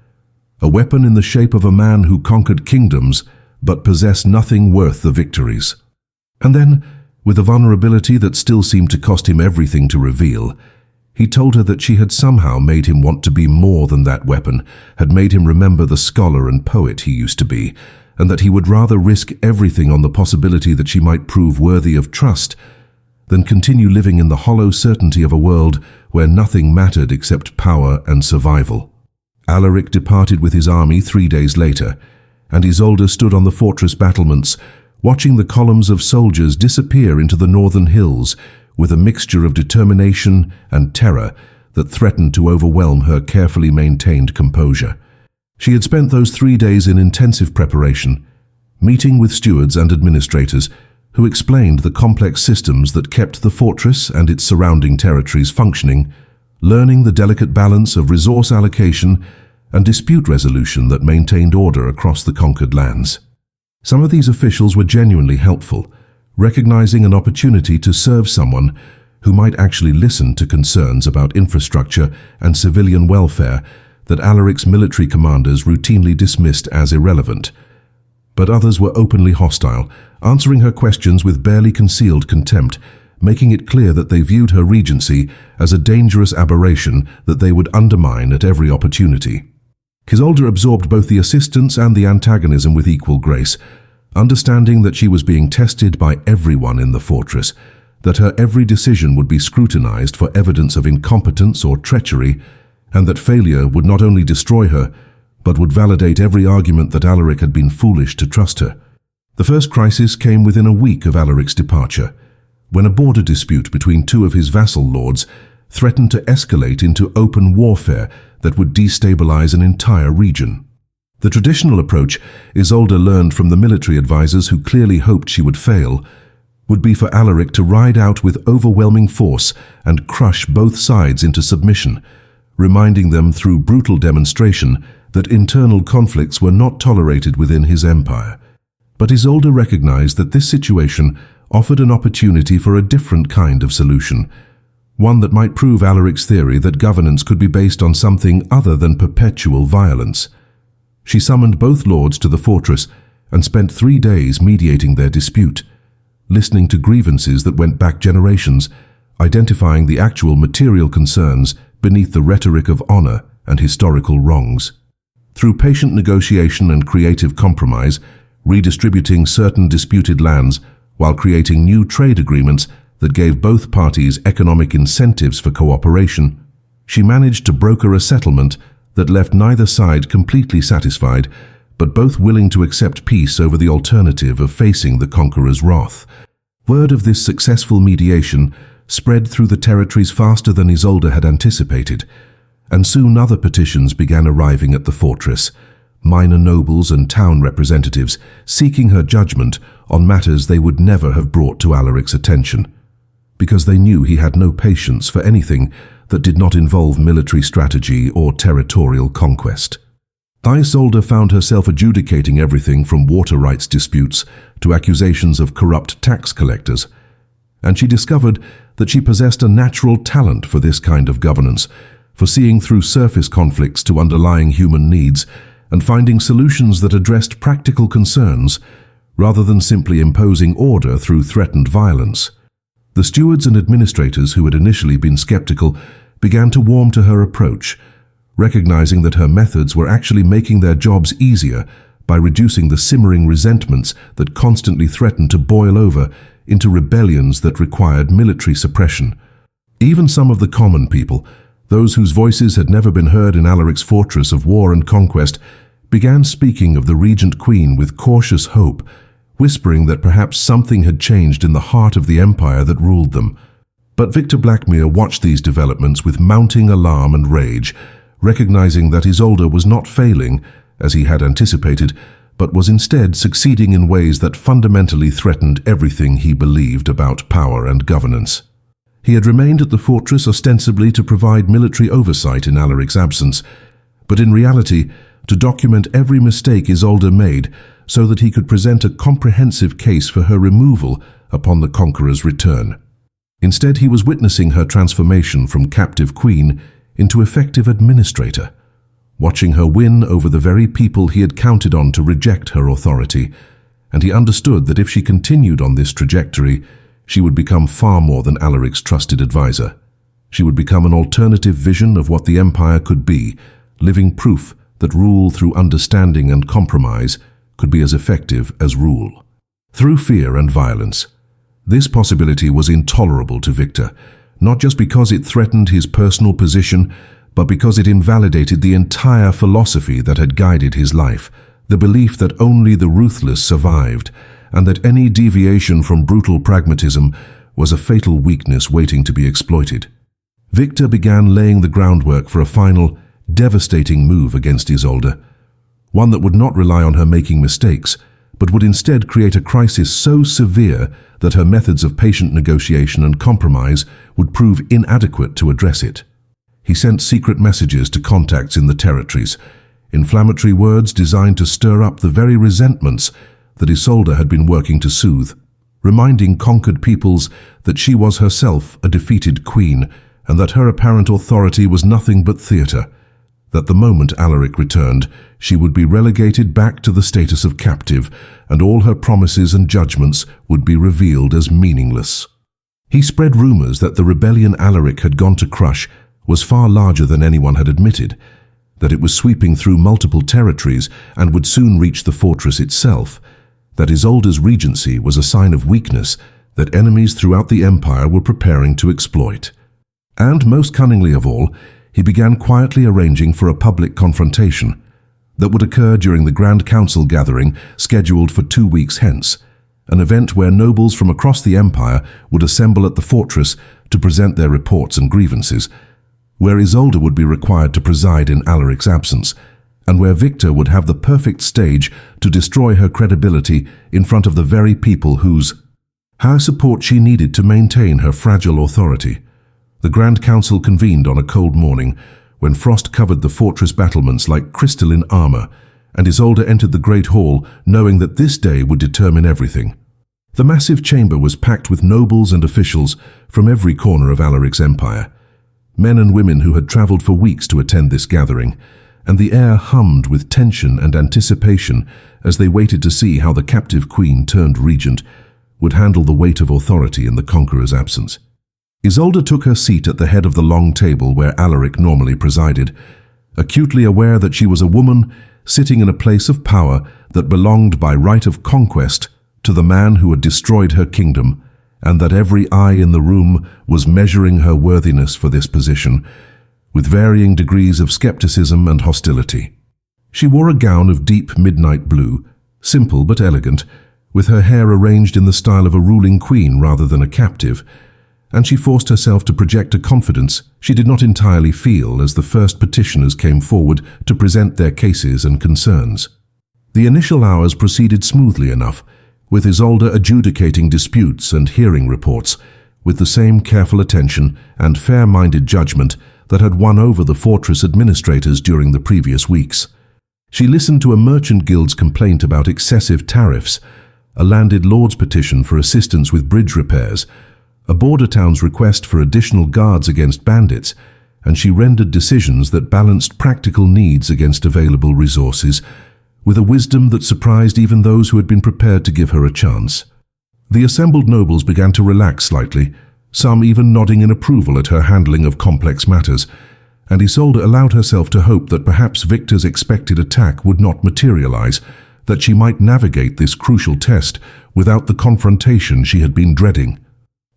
a weapon in the shape of a man who conquered kingdoms but possessed nothing worth the victories. And then, with a vulnerability that still seemed to cost him everything to reveal, he told her that she had somehow made him want to be more than that weapon, had made him remember the scholar and poet he used to be, and that he would rather risk everything on the possibility that she might prove worthy of trust than continue living in the hollow certainty of a world where nothing mattered except power and survival. Alaric departed with his army 3 days later, and Isolde stood on the fortress battlements, watching the columns of soldiers disappear into the northern hills with a mixture of determination and terror that threatened to overwhelm her carefully maintained composure. She had spent those 3 days in intensive preparation, meeting with stewards and administrators who explained the complex systems that kept the fortress and its surrounding territories functioning, learning the delicate balance of resource allocation and dispute resolution that maintained order across the conquered lands. Some of these officials were genuinely helpful, recognizing an opportunity to serve someone who might actually listen to concerns about infrastructure and civilian welfare that Alaric's military commanders routinely dismissed as irrelevant. But others were openly hostile, answering her questions with barely concealed contempt, making it clear that they viewed her regency as a dangerous aberration that they would undermine at every opportunity. Isolde absorbed both the assistance and the antagonism with equal grace, understanding that she was being tested by everyone in the fortress, that her every decision would be scrutinized for evidence of incompetence or treachery, and that failure would not only destroy her, but would validate every argument that Alaric had been foolish to trust her. The first crisis came within a week of Alaric's departure, when a border dispute between two of his vassal lords threatened to escalate into open warfare that would destabilize an entire region. The traditional approach Isolde learned from the military advisors who clearly hoped she would fail would be for Alaric to ride out with overwhelming force and crush both sides into submission, reminding them through brutal demonstration that internal conflicts were not tolerated within his empire. But Isolde recognized that this situation offered an opportunity for a different kind of solution, one that might prove Alaric's theory that governance could be based on something other than perpetual violence. She summoned both lords to the fortress and spent 3 days mediating their dispute, listening to grievances that went back generations, identifying the actual material concerns beneath the rhetoric of honor and historical wrongs. Through patient negotiation and creative compromise, redistributing certain disputed lands while creating new trade agreements that gave both parties economic incentives for cooperation, she managed to broker a settlement that left neither side completely satisfied, but both willing to accept peace over the alternative of facing the conqueror's wrath. Word of this successful mediation spread through the territories faster than Isolde had anticipated, and soon other petitions began arriving at the fortress, minor nobles and town representatives seeking her judgment on matters they would never have brought to Alaric's attention, because they knew he had no patience for anything that did not involve military strategy or territorial conquest. Isolde found herself adjudicating everything from water rights disputes to accusations of corrupt tax collectors, and she discovered that she possessed a natural talent for this kind of governance, for seeing through surface conflicts to underlying human needs and finding solutions that addressed practical concerns rather than simply imposing order through threatened violence. The stewards and administrators who had initially been skeptical began to warm to her approach, recognizing that her methods were actually making their jobs easier by reducing the simmering resentments that constantly threatened to boil over into rebellions that required military suppression. Even some of the common people, those whose voices had never been heard in Alaric's fortress of war and conquest, began speaking of the Regent Queen with cautious hope, whispering that perhaps something had changed in the heart of the empire that ruled them. But Victor Blackmere watched these developments with mounting alarm and rage, recognizing that Isolde was not failing, as he had anticipated, but was instead succeeding in ways that fundamentally threatened everything he believed about power and governance. He had remained at the fortress ostensibly to provide military oversight in Alaric's absence, but in reality to document every mistake Isolde made so that he could present a comprehensive case for her removal upon the conqueror's return. Instead, he was witnessing her transformation from captive queen into effective administrator, watching her win over the very people he had counted on to reject her authority, and he understood that if she continued on this trajectory, she would become far more than Alaric's trusted advisor. She would become an alternative vision of what the empire could be, living proof that rule through understanding and compromise could be as effective as rule. Through fear and violence, this possibility was intolerable to Victor, not just because it threatened his personal position, but because it invalidated the entire philosophy that had guided his life, the belief that only the ruthless survived, and that any deviation from brutal pragmatism was a fatal weakness waiting to be exploited. Victor began laying the groundwork for a final, devastating move against Isolde, one that would not rely on her making mistakes, but would instead create a crisis so severe that her methods of patient negotiation and compromise would prove inadequate to address it. He sent secret messages to contacts in the territories, inflammatory words designed to stir up the very resentments that Isolde had been working to soothe, reminding conquered peoples that she was herself a defeated queen and that her apparent authority was nothing but theater, that the moment Alaric returned, she would be relegated back to the status of captive, and all her promises and judgments would be revealed as meaningless. He spread rumors that the rebellion Alaric had gone to crush was far larger than anyone had admitted, that it was sweeping through multiple territories and would soon reach the fortress itself, that Isolde's regency was a sign of weakness that enemies throughout the empire were preparing to exploit. And most cunningly of all, he began quietly arranging for a public confrontation that would occur during the Grand Council gathering scheduled for 2 weeks hence, an event where nobles from across the empire would assemble at the fortress to present their reports and grievances, where Isolde would be required to preside in Alaric's absence, and where Victor would have the perfect stage to destroy her credibility in front of the very people whose support she needed to maintain her fragile authority. The Grand Council convened on a cold morning, when frost covered the fortress battlements like crystalline armor, and Isolde entered the great hall knowing that this day would determine everything. The massive chamber was packed with nobles and officials from every corner of Alaric's empire, men and women who had traveled for weeks to attend this gathering, and the air hummed with tension and anticipation as they waited to see how the captive queen turned regent would handle the weight of authority in the conqueror's absence. Isolde took her seat at the head of the long table where Alaric normally presided, acutely aware that she was a woman sitting in a place of power that belonged by right of conquest to the man who had destroyed her kingdom, and that every eye in the room was measuring her worthiness for this position, with varying degrees of skepticism and hostility. She wore a gown of deep midnight blue, simple but elegant, with her hair arranged in the style of a ruling queen rather than a captive, and she forced herself to project a confidence she did not entirely feel as the first petitioners came forward to present their cases and concerns. The initial hours proceeded smoothly enough, with Isolde adjudicating disputes and hearing reports with the same careful attention and fair-minded judgment that had won over the fortress administrators during the previous weeks. She listened to a merchant guild's complaint about excessive tariffs, a landed lord's petition for assistance with bridge repairs, a border town's request for additional guards against bandits, and she rendered decisions that balanced practical needs against available resources, with a wisdom that surprised even those who had been prepared to give her a chance. The assembled nobles began to relax slightly, some even nodding in approval at her handling of complex matters, and Isolde allowed herself to hope that perhaps Victor's expected attack would not materialize, that she might navigate this crucial test without the confrontation she had been dreading.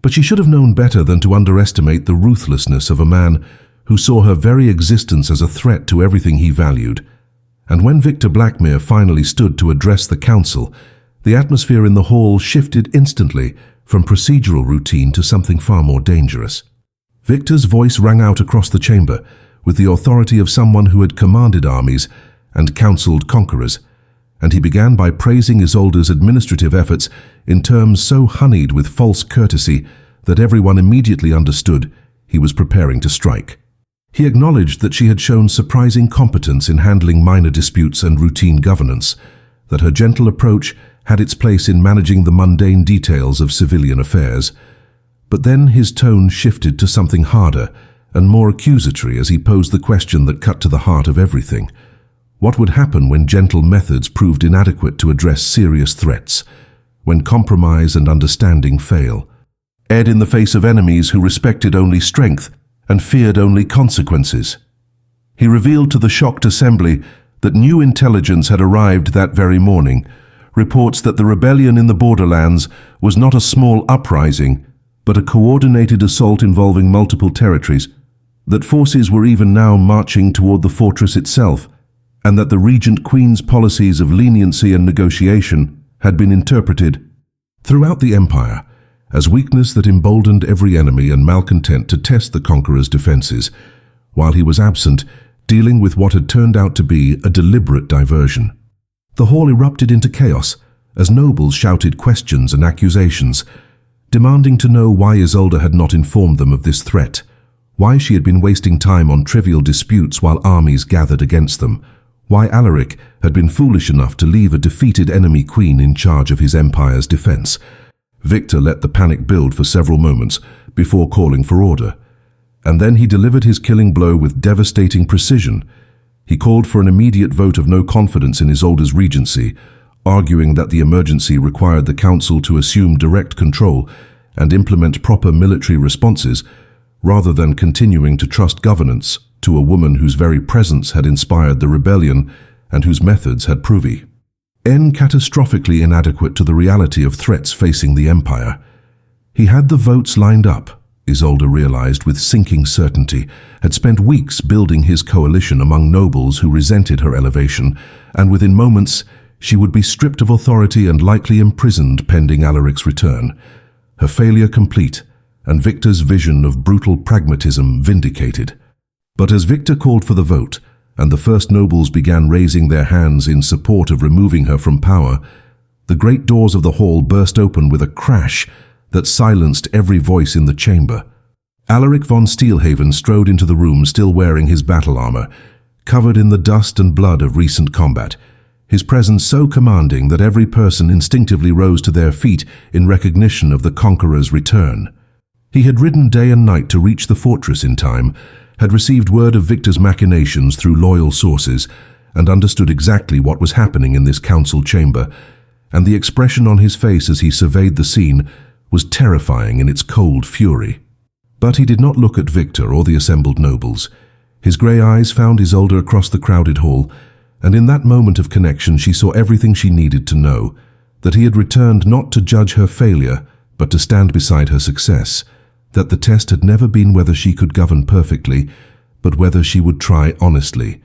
But she should have known better than to underestimate the ruthlessness of a man who saw her very existence as a threat to everything he valued. And when Victor Blackmere finally stood to address the council, the atmosphere in the hall shifted instantly from procedural routine to something far more dangerous. Victor's voice rang out across the chamber with the authority of someone who had commanded armies and counseled conquerors, and he began by praising Isolde's administrative efforts in terms so honeyed with false courtesy that everyone immediately understood he was preparing to strike. He acknowledged that she had shown surprising competence in handling minor disputes and routine governance, that her gentle approach had its place in managing the mundane details of civilian affairs. But then his tone shifted to something harder and more accusatory as he posed the question that cut to the heart of everything. What would happen when gentle methods proved inadequate to address serious threats, when compromise and understanding fail? Ed in the face of enemies who respected only strength and feared only consequences. He revealed to the shocked assembly that new intelligence had arrived that very morning, reports that the rebellion in the borderlands was not a small uprising, but a coordinated assault involving multiple territories, that forces were even now marching toward the fortress itself, and that the Regent Queen's policies of leniency and negotiation had been interpreted throughout the empire as weakness that emboldened every enemy and malcontent to test the conqueror's defenses, while he was absent, dealing with what had turned out to be a deliberate diversion. The hall erupted into chaos as nobles shouted questions and accusations, demanding to know why Isolde had not informed them of this threat, why she had been wasting time on trivial disputes while armies gathered against them, why Alaric had been foolish enough to leave a defeated enemy queen in charge of his empire's defense. Victor let the panic build for several moments before calling for order, and then he delivered his killing blow with devastating precision. He called for an immediate vote of no confidence in Isolde's regency, arguing that the emergency required the council to assume direct control and implement proper military responses, rather than continuing to trust governance to a woman whose very presence had inspired the rebellion and whose methods had proved catastrophically inadequate to the reality of threats facing the empire. He had the votes lined up, Isolde realized with sinking certainty, had spent weeks building his coalition among nobles who resented her elevation, and within moments she would be stripped of authority and likely imprisoned pending Alaric's return. Her failure complete, and Victor's vision of brutal pragmatism vindicated. But as Victor called for the vote, and the first nobles began raising their hands in support of removing her from power, the great doors of the hall burst open with a crash that silenced every voice in the chamber. Alaric von Steelhaven strode into the room still wearing his battle armor, covered in the dust and blood of recent combat, his presence so commanding that every person instinctively rose to their feet in recognition of the conqueror's return. He had ridden day and night to reach the fortress in time, had received word of Victor's machinations through loyal sources, and understood exactly what was happening in this council chamber, and the expression on his face as he surveyed the scene was terrifying in its cold fury. But he did not look at Victor or the assembled nobles. His grey eyes found Isolde across the crowded hall, and in that moment of connection she saw everything she needed to know, that he had returned not to judge her failure, but to stand beside her success, that the test had never been whether she could govern perfectly, but whether she would try honestly,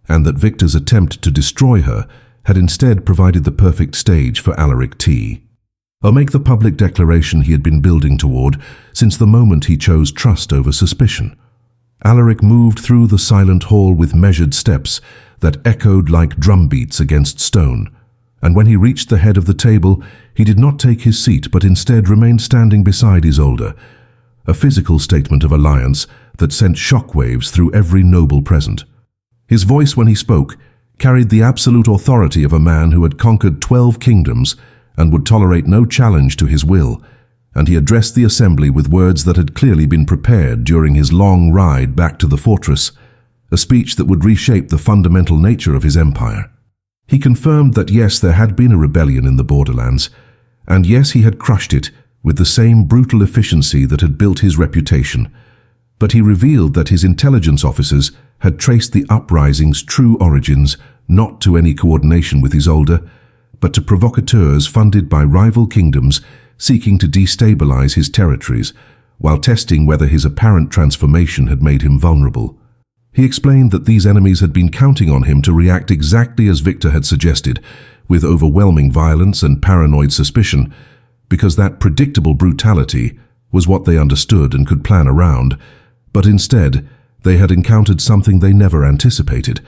and that Victor's attempt to destroy her had instead provided the perfect stage for Alaric T. or make the public declaration he had been building toward since the moment he chose trust over suspicion. Alaric moved through the silent hall with measured steps that echoed like drumbeats against stone, and when he reached the head of the table, he did not take his seat but instead remained standing beside Isolde, a physical statement of alliance that sent shockwaves through every noble present. His voice when he spoke carried the absolute authority of a man who had conquered 12 kingdoms and would tolerate no challenge to his will, and he addressed the assembly with words that had clearly been prepared during his long ride back to the fortress, a speech that would reshape the fundamental nature of his empire. He confirmed that yes, there had been a rebellion in the borderlands, and yes, he had crushed it with the same brutal efficiency that had built his reputation, but he revealed that his intelligence officers had traced the uprising's true origins not to any coordination with Isolde, but to provocateurs funded by rival kingdoms seeking to destabilize his territories, while testing whether his apparent transformation had made him vulnerable. He explained that these enemies had been counting on him to react exactly as Victor had suggested, with overwhelming violence and paranoid suspicion, because that predictable brutality was what they understood and could plan around, but instead they had encountered something they never anticipated,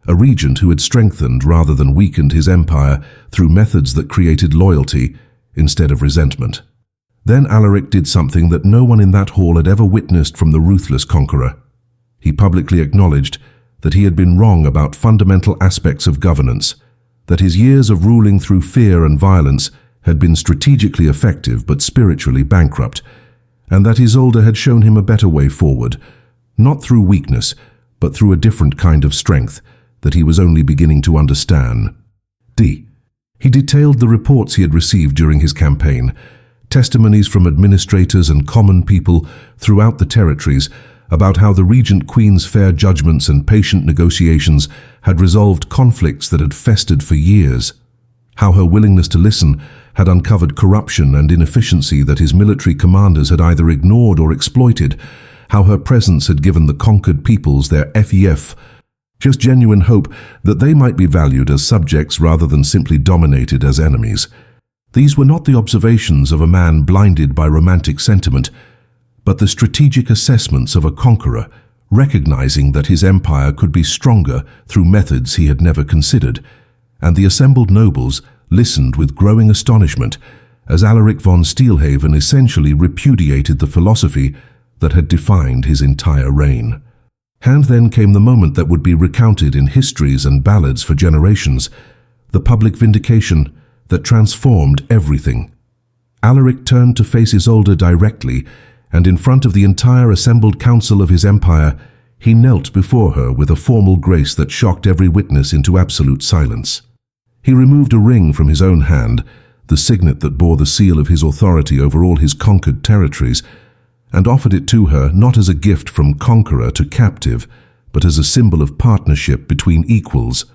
a regent who had strengthened rather than weakened his empire through methods that created loyalty instead of resentment. Then Alaric did something that no one in that hall had ever witnessed from the Ruthless Conqueror. He publicly acknowledged that he had been wrong about fundamental aspects of governance, that his years of ruling through fear and violence had been strategically effective but spiritually bankrupt, and that Isolde had shown him a better way forward, not through weakness, but through a different kind of strength that he was only beginning to understand. He detailed the reports he had received during his campaign, testimonies from administrators and common people throughout the territories about how the Regent Queen's fair judgments and patient negotiations had resolved conflicts that had festered for years, how her willingness to listen had uncovered corruption and inefficiency that his military commanders had either ignored or exploited, how her presence had given the conquered peoples their just genuine hope that they might be valued as subjects rather than simply dominated as enemies. These were not the observations of a man blinded by romantic sentiment, but the strategic assessments of a conqueror, recognizing that his empire could be stronger through methods he had never considered, and the assembled nobles listened with growing astonishment as Alaric von Steelhaven essentially repudiated the philosophy that had defined his entire reign. And then came the moment that would be recounted in histories and ballads for generations, the public vindication that transformed everything. Alaric turned to face Isolde directly, and in front of the entire assembled council of his empire, He knelt before her with a formal grace that shocked every witness into absolute silence. He removed a ring from his own hand, the signet that bore the seal of his authority over all his conquered territories, and offered it to her not as a gift from conqueror to captive, but as a symbol of partnership between equals.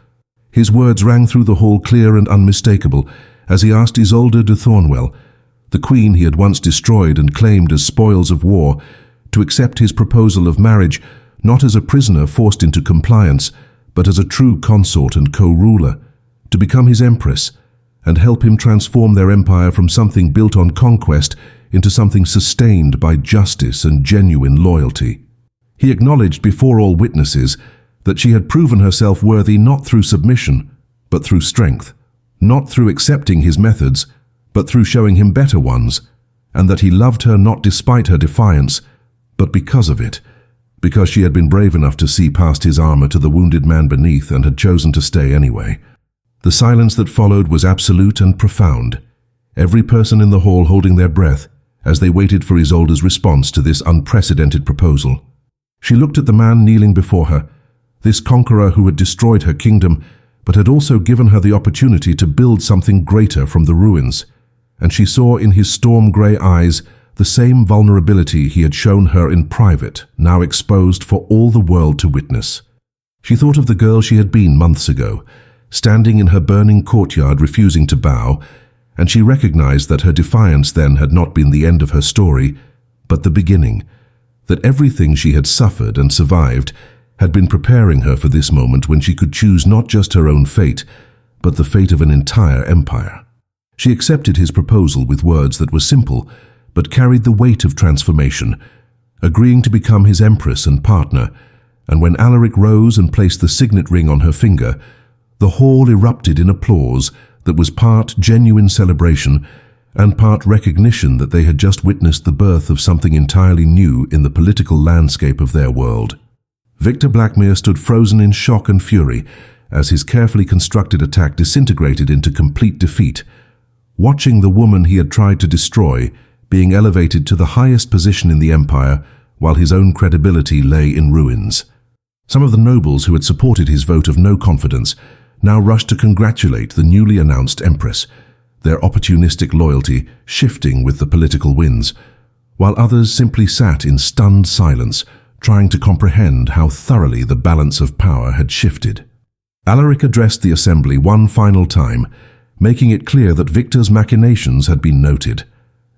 His words rang through the hall clear and unmistakable as he asked Isolde de Thornwell, the queen he had once destroyed and claimed as spoils of war, to accept his proposal of marriage not as a prisoner forced into compliance, but as a true consort and co-ruler, to become his empress, and help him transform their empire from something built on conquest into something sustained by justice and genuine loyalty. He acknowledged before all witnesses that she had proven herself worthy not through submission, but through strength, not through accepting his methods, but through showing him better ones, and that he loved her not despite her defiance, but because of it, because she had been brave enough to see past his armor to the wounded man beneath and had chosen to stay anyway. The silence that followed was absolute and profound, every person in the hall holding their breath as they waited for Isolde's response to this unprecedented proposal. She looked at the man kneeling before her, this conqueror who had destroyed her kingdom, but had also given her the opportunity to build something greater from the ruins, and she saw in his storm-grey eyes the same vulnerability he had shown her in private, now exposed for all the world to witness. She thought of the girl she had been months ago, standing in her burning courtyard refusing to bow, and she recognized that her defiance then had not been the end of her story, but the beginning, that everything she had suffered and survived had been preparing her for this moment when she could choose not just her own fate, but the fate of an entire empire. She accepted his proposal with words that were simple, but carried the weight of transformation, agreeing to become his empress and partner, and when Alaric rose and placed the signet ring on her finger, the hall erupted in applause that was part genuine celebration and part recognition that they had just witnessed the birth of something entirely new in the political landscape of their world. Victor Blackmere stood frozen in shock and fury as his carefully constructed attack disintegrated into complete defeat, watching the woman he had tried to destroy being elevated to the highest position in the empire while his own credibility lay in ruins. Some of the nobles who had supported his vote of no confidence now rushed to congratulate the newly announced empress, their opportunistic loyalty shifting with the political winds, while others simply sat in stunned silence, trying to comprehend how thoroughly the balance of power had shifted. Alaric addressed the assembly one final time, making it clear that Victor's machinations had been noted,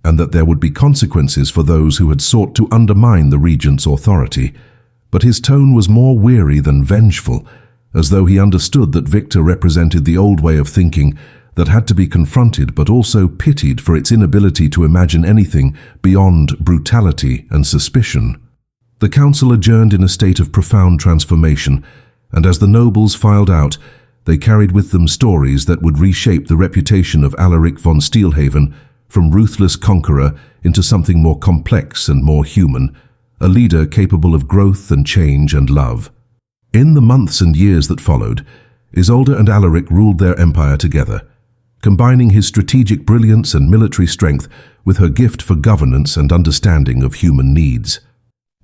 and that there would be consequences for those who had sought to undermine the regent's authority. But his tone was more weary than vengeful, as though he understood that Victor represented the old way of thinking that had to be confronted but also pitied for its inability to imagine anything beyond brutality and suspicion. The council adjourned in a state of profound transformation, and as the nobles filed out, they carried with them stories that would reshape the reputation of Alaric von Steelhaven from ruthless conqueror into something more complex and more human, a leader capable of growth and change and love. In the months and years that followed, Isolde and Alaric ruled their empire together, combining his strategic brilliance and military strength with her gift for governance and understanding of human needs.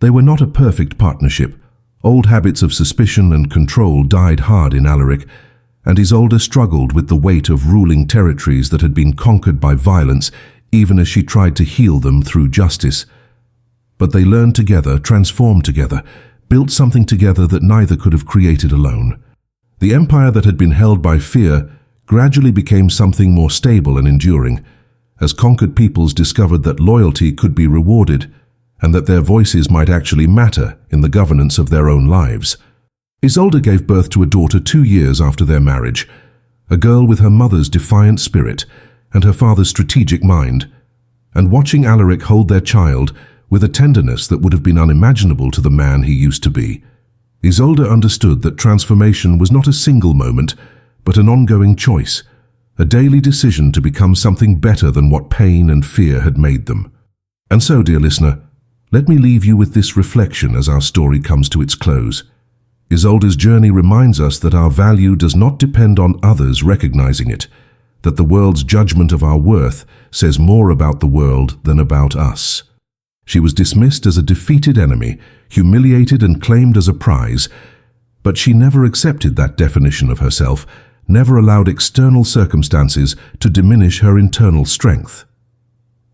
They were not a perfect partnership. Old habits of suspicion and control died hard in Alaric, and Isolde struggled with the weight of ruling territories that had been conquered by violence, even as she tried to heal them through justice. But they learned together, transformed together, built something together that neither could have created alone. The empire that had been held by fear gradually became something more stable and enduring, as conquered peoples discovered that loyalty could be rewarded, and that their voices might actually matter in the governance of their own lives. Isolde gave birth to a daughter 2 years after their marriage, a girl with her mother's defiant spirit and her father's strategic mind, and watching Alaric hold their child with a tenderness that would have been unimaginable to the man he used to be, Isolde understood that transformation was not a single moment, but an ongoing choice, a daily decision to become something better than what pain and fear had made them. And so, dear listener, let me leave you with this reflection as our story comes to its close. Isolde's journey reminds us that our value does not depend on others recognizing it, that the world's judgment of our worth says more about the world than about us. She was dismissed as a defeated enemy, humiliated and claimed as a prize, but she never accepted that definition of herself, never allowed external circumstances to diminish her internal strength.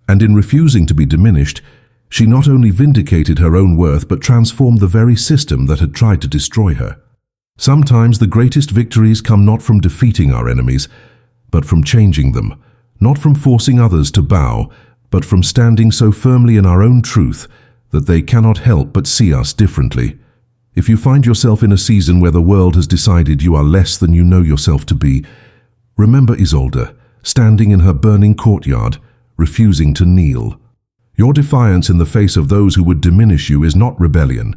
And in refusing to be diminished, she not only vindicated her own worth but transformed the very system that had tried to destroy her. Sometimes the greatest victories come not from defeating our enemies, but from changing them, not from forcing others to bow, but from standing so firmly in our own truth that they cannot help but see us differently. If you find yourself in a season where the world has decided you are less than you know yourself to be, remember Isolde, standing in her burning courtyard, refusing to kneel. Your defiance in the face of those who would diminish you is not rebellion.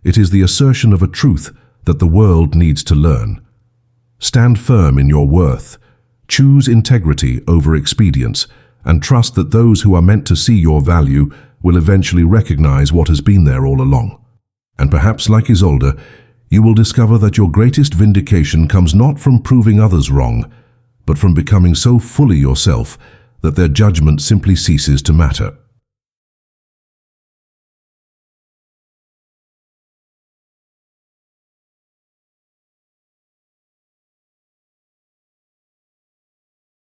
It is the assertion of a truth that the world needs to learn. Stand firm in your worth. Choose integrity over expedience, and trust that those who are meant to see your value will eventually recognize what has been there all along. And perhaps, like Isolde, you will discover that your greatest vindication comes not from proving others wrong, but from becoming so fully yourself that their judgment simply ceases to matter.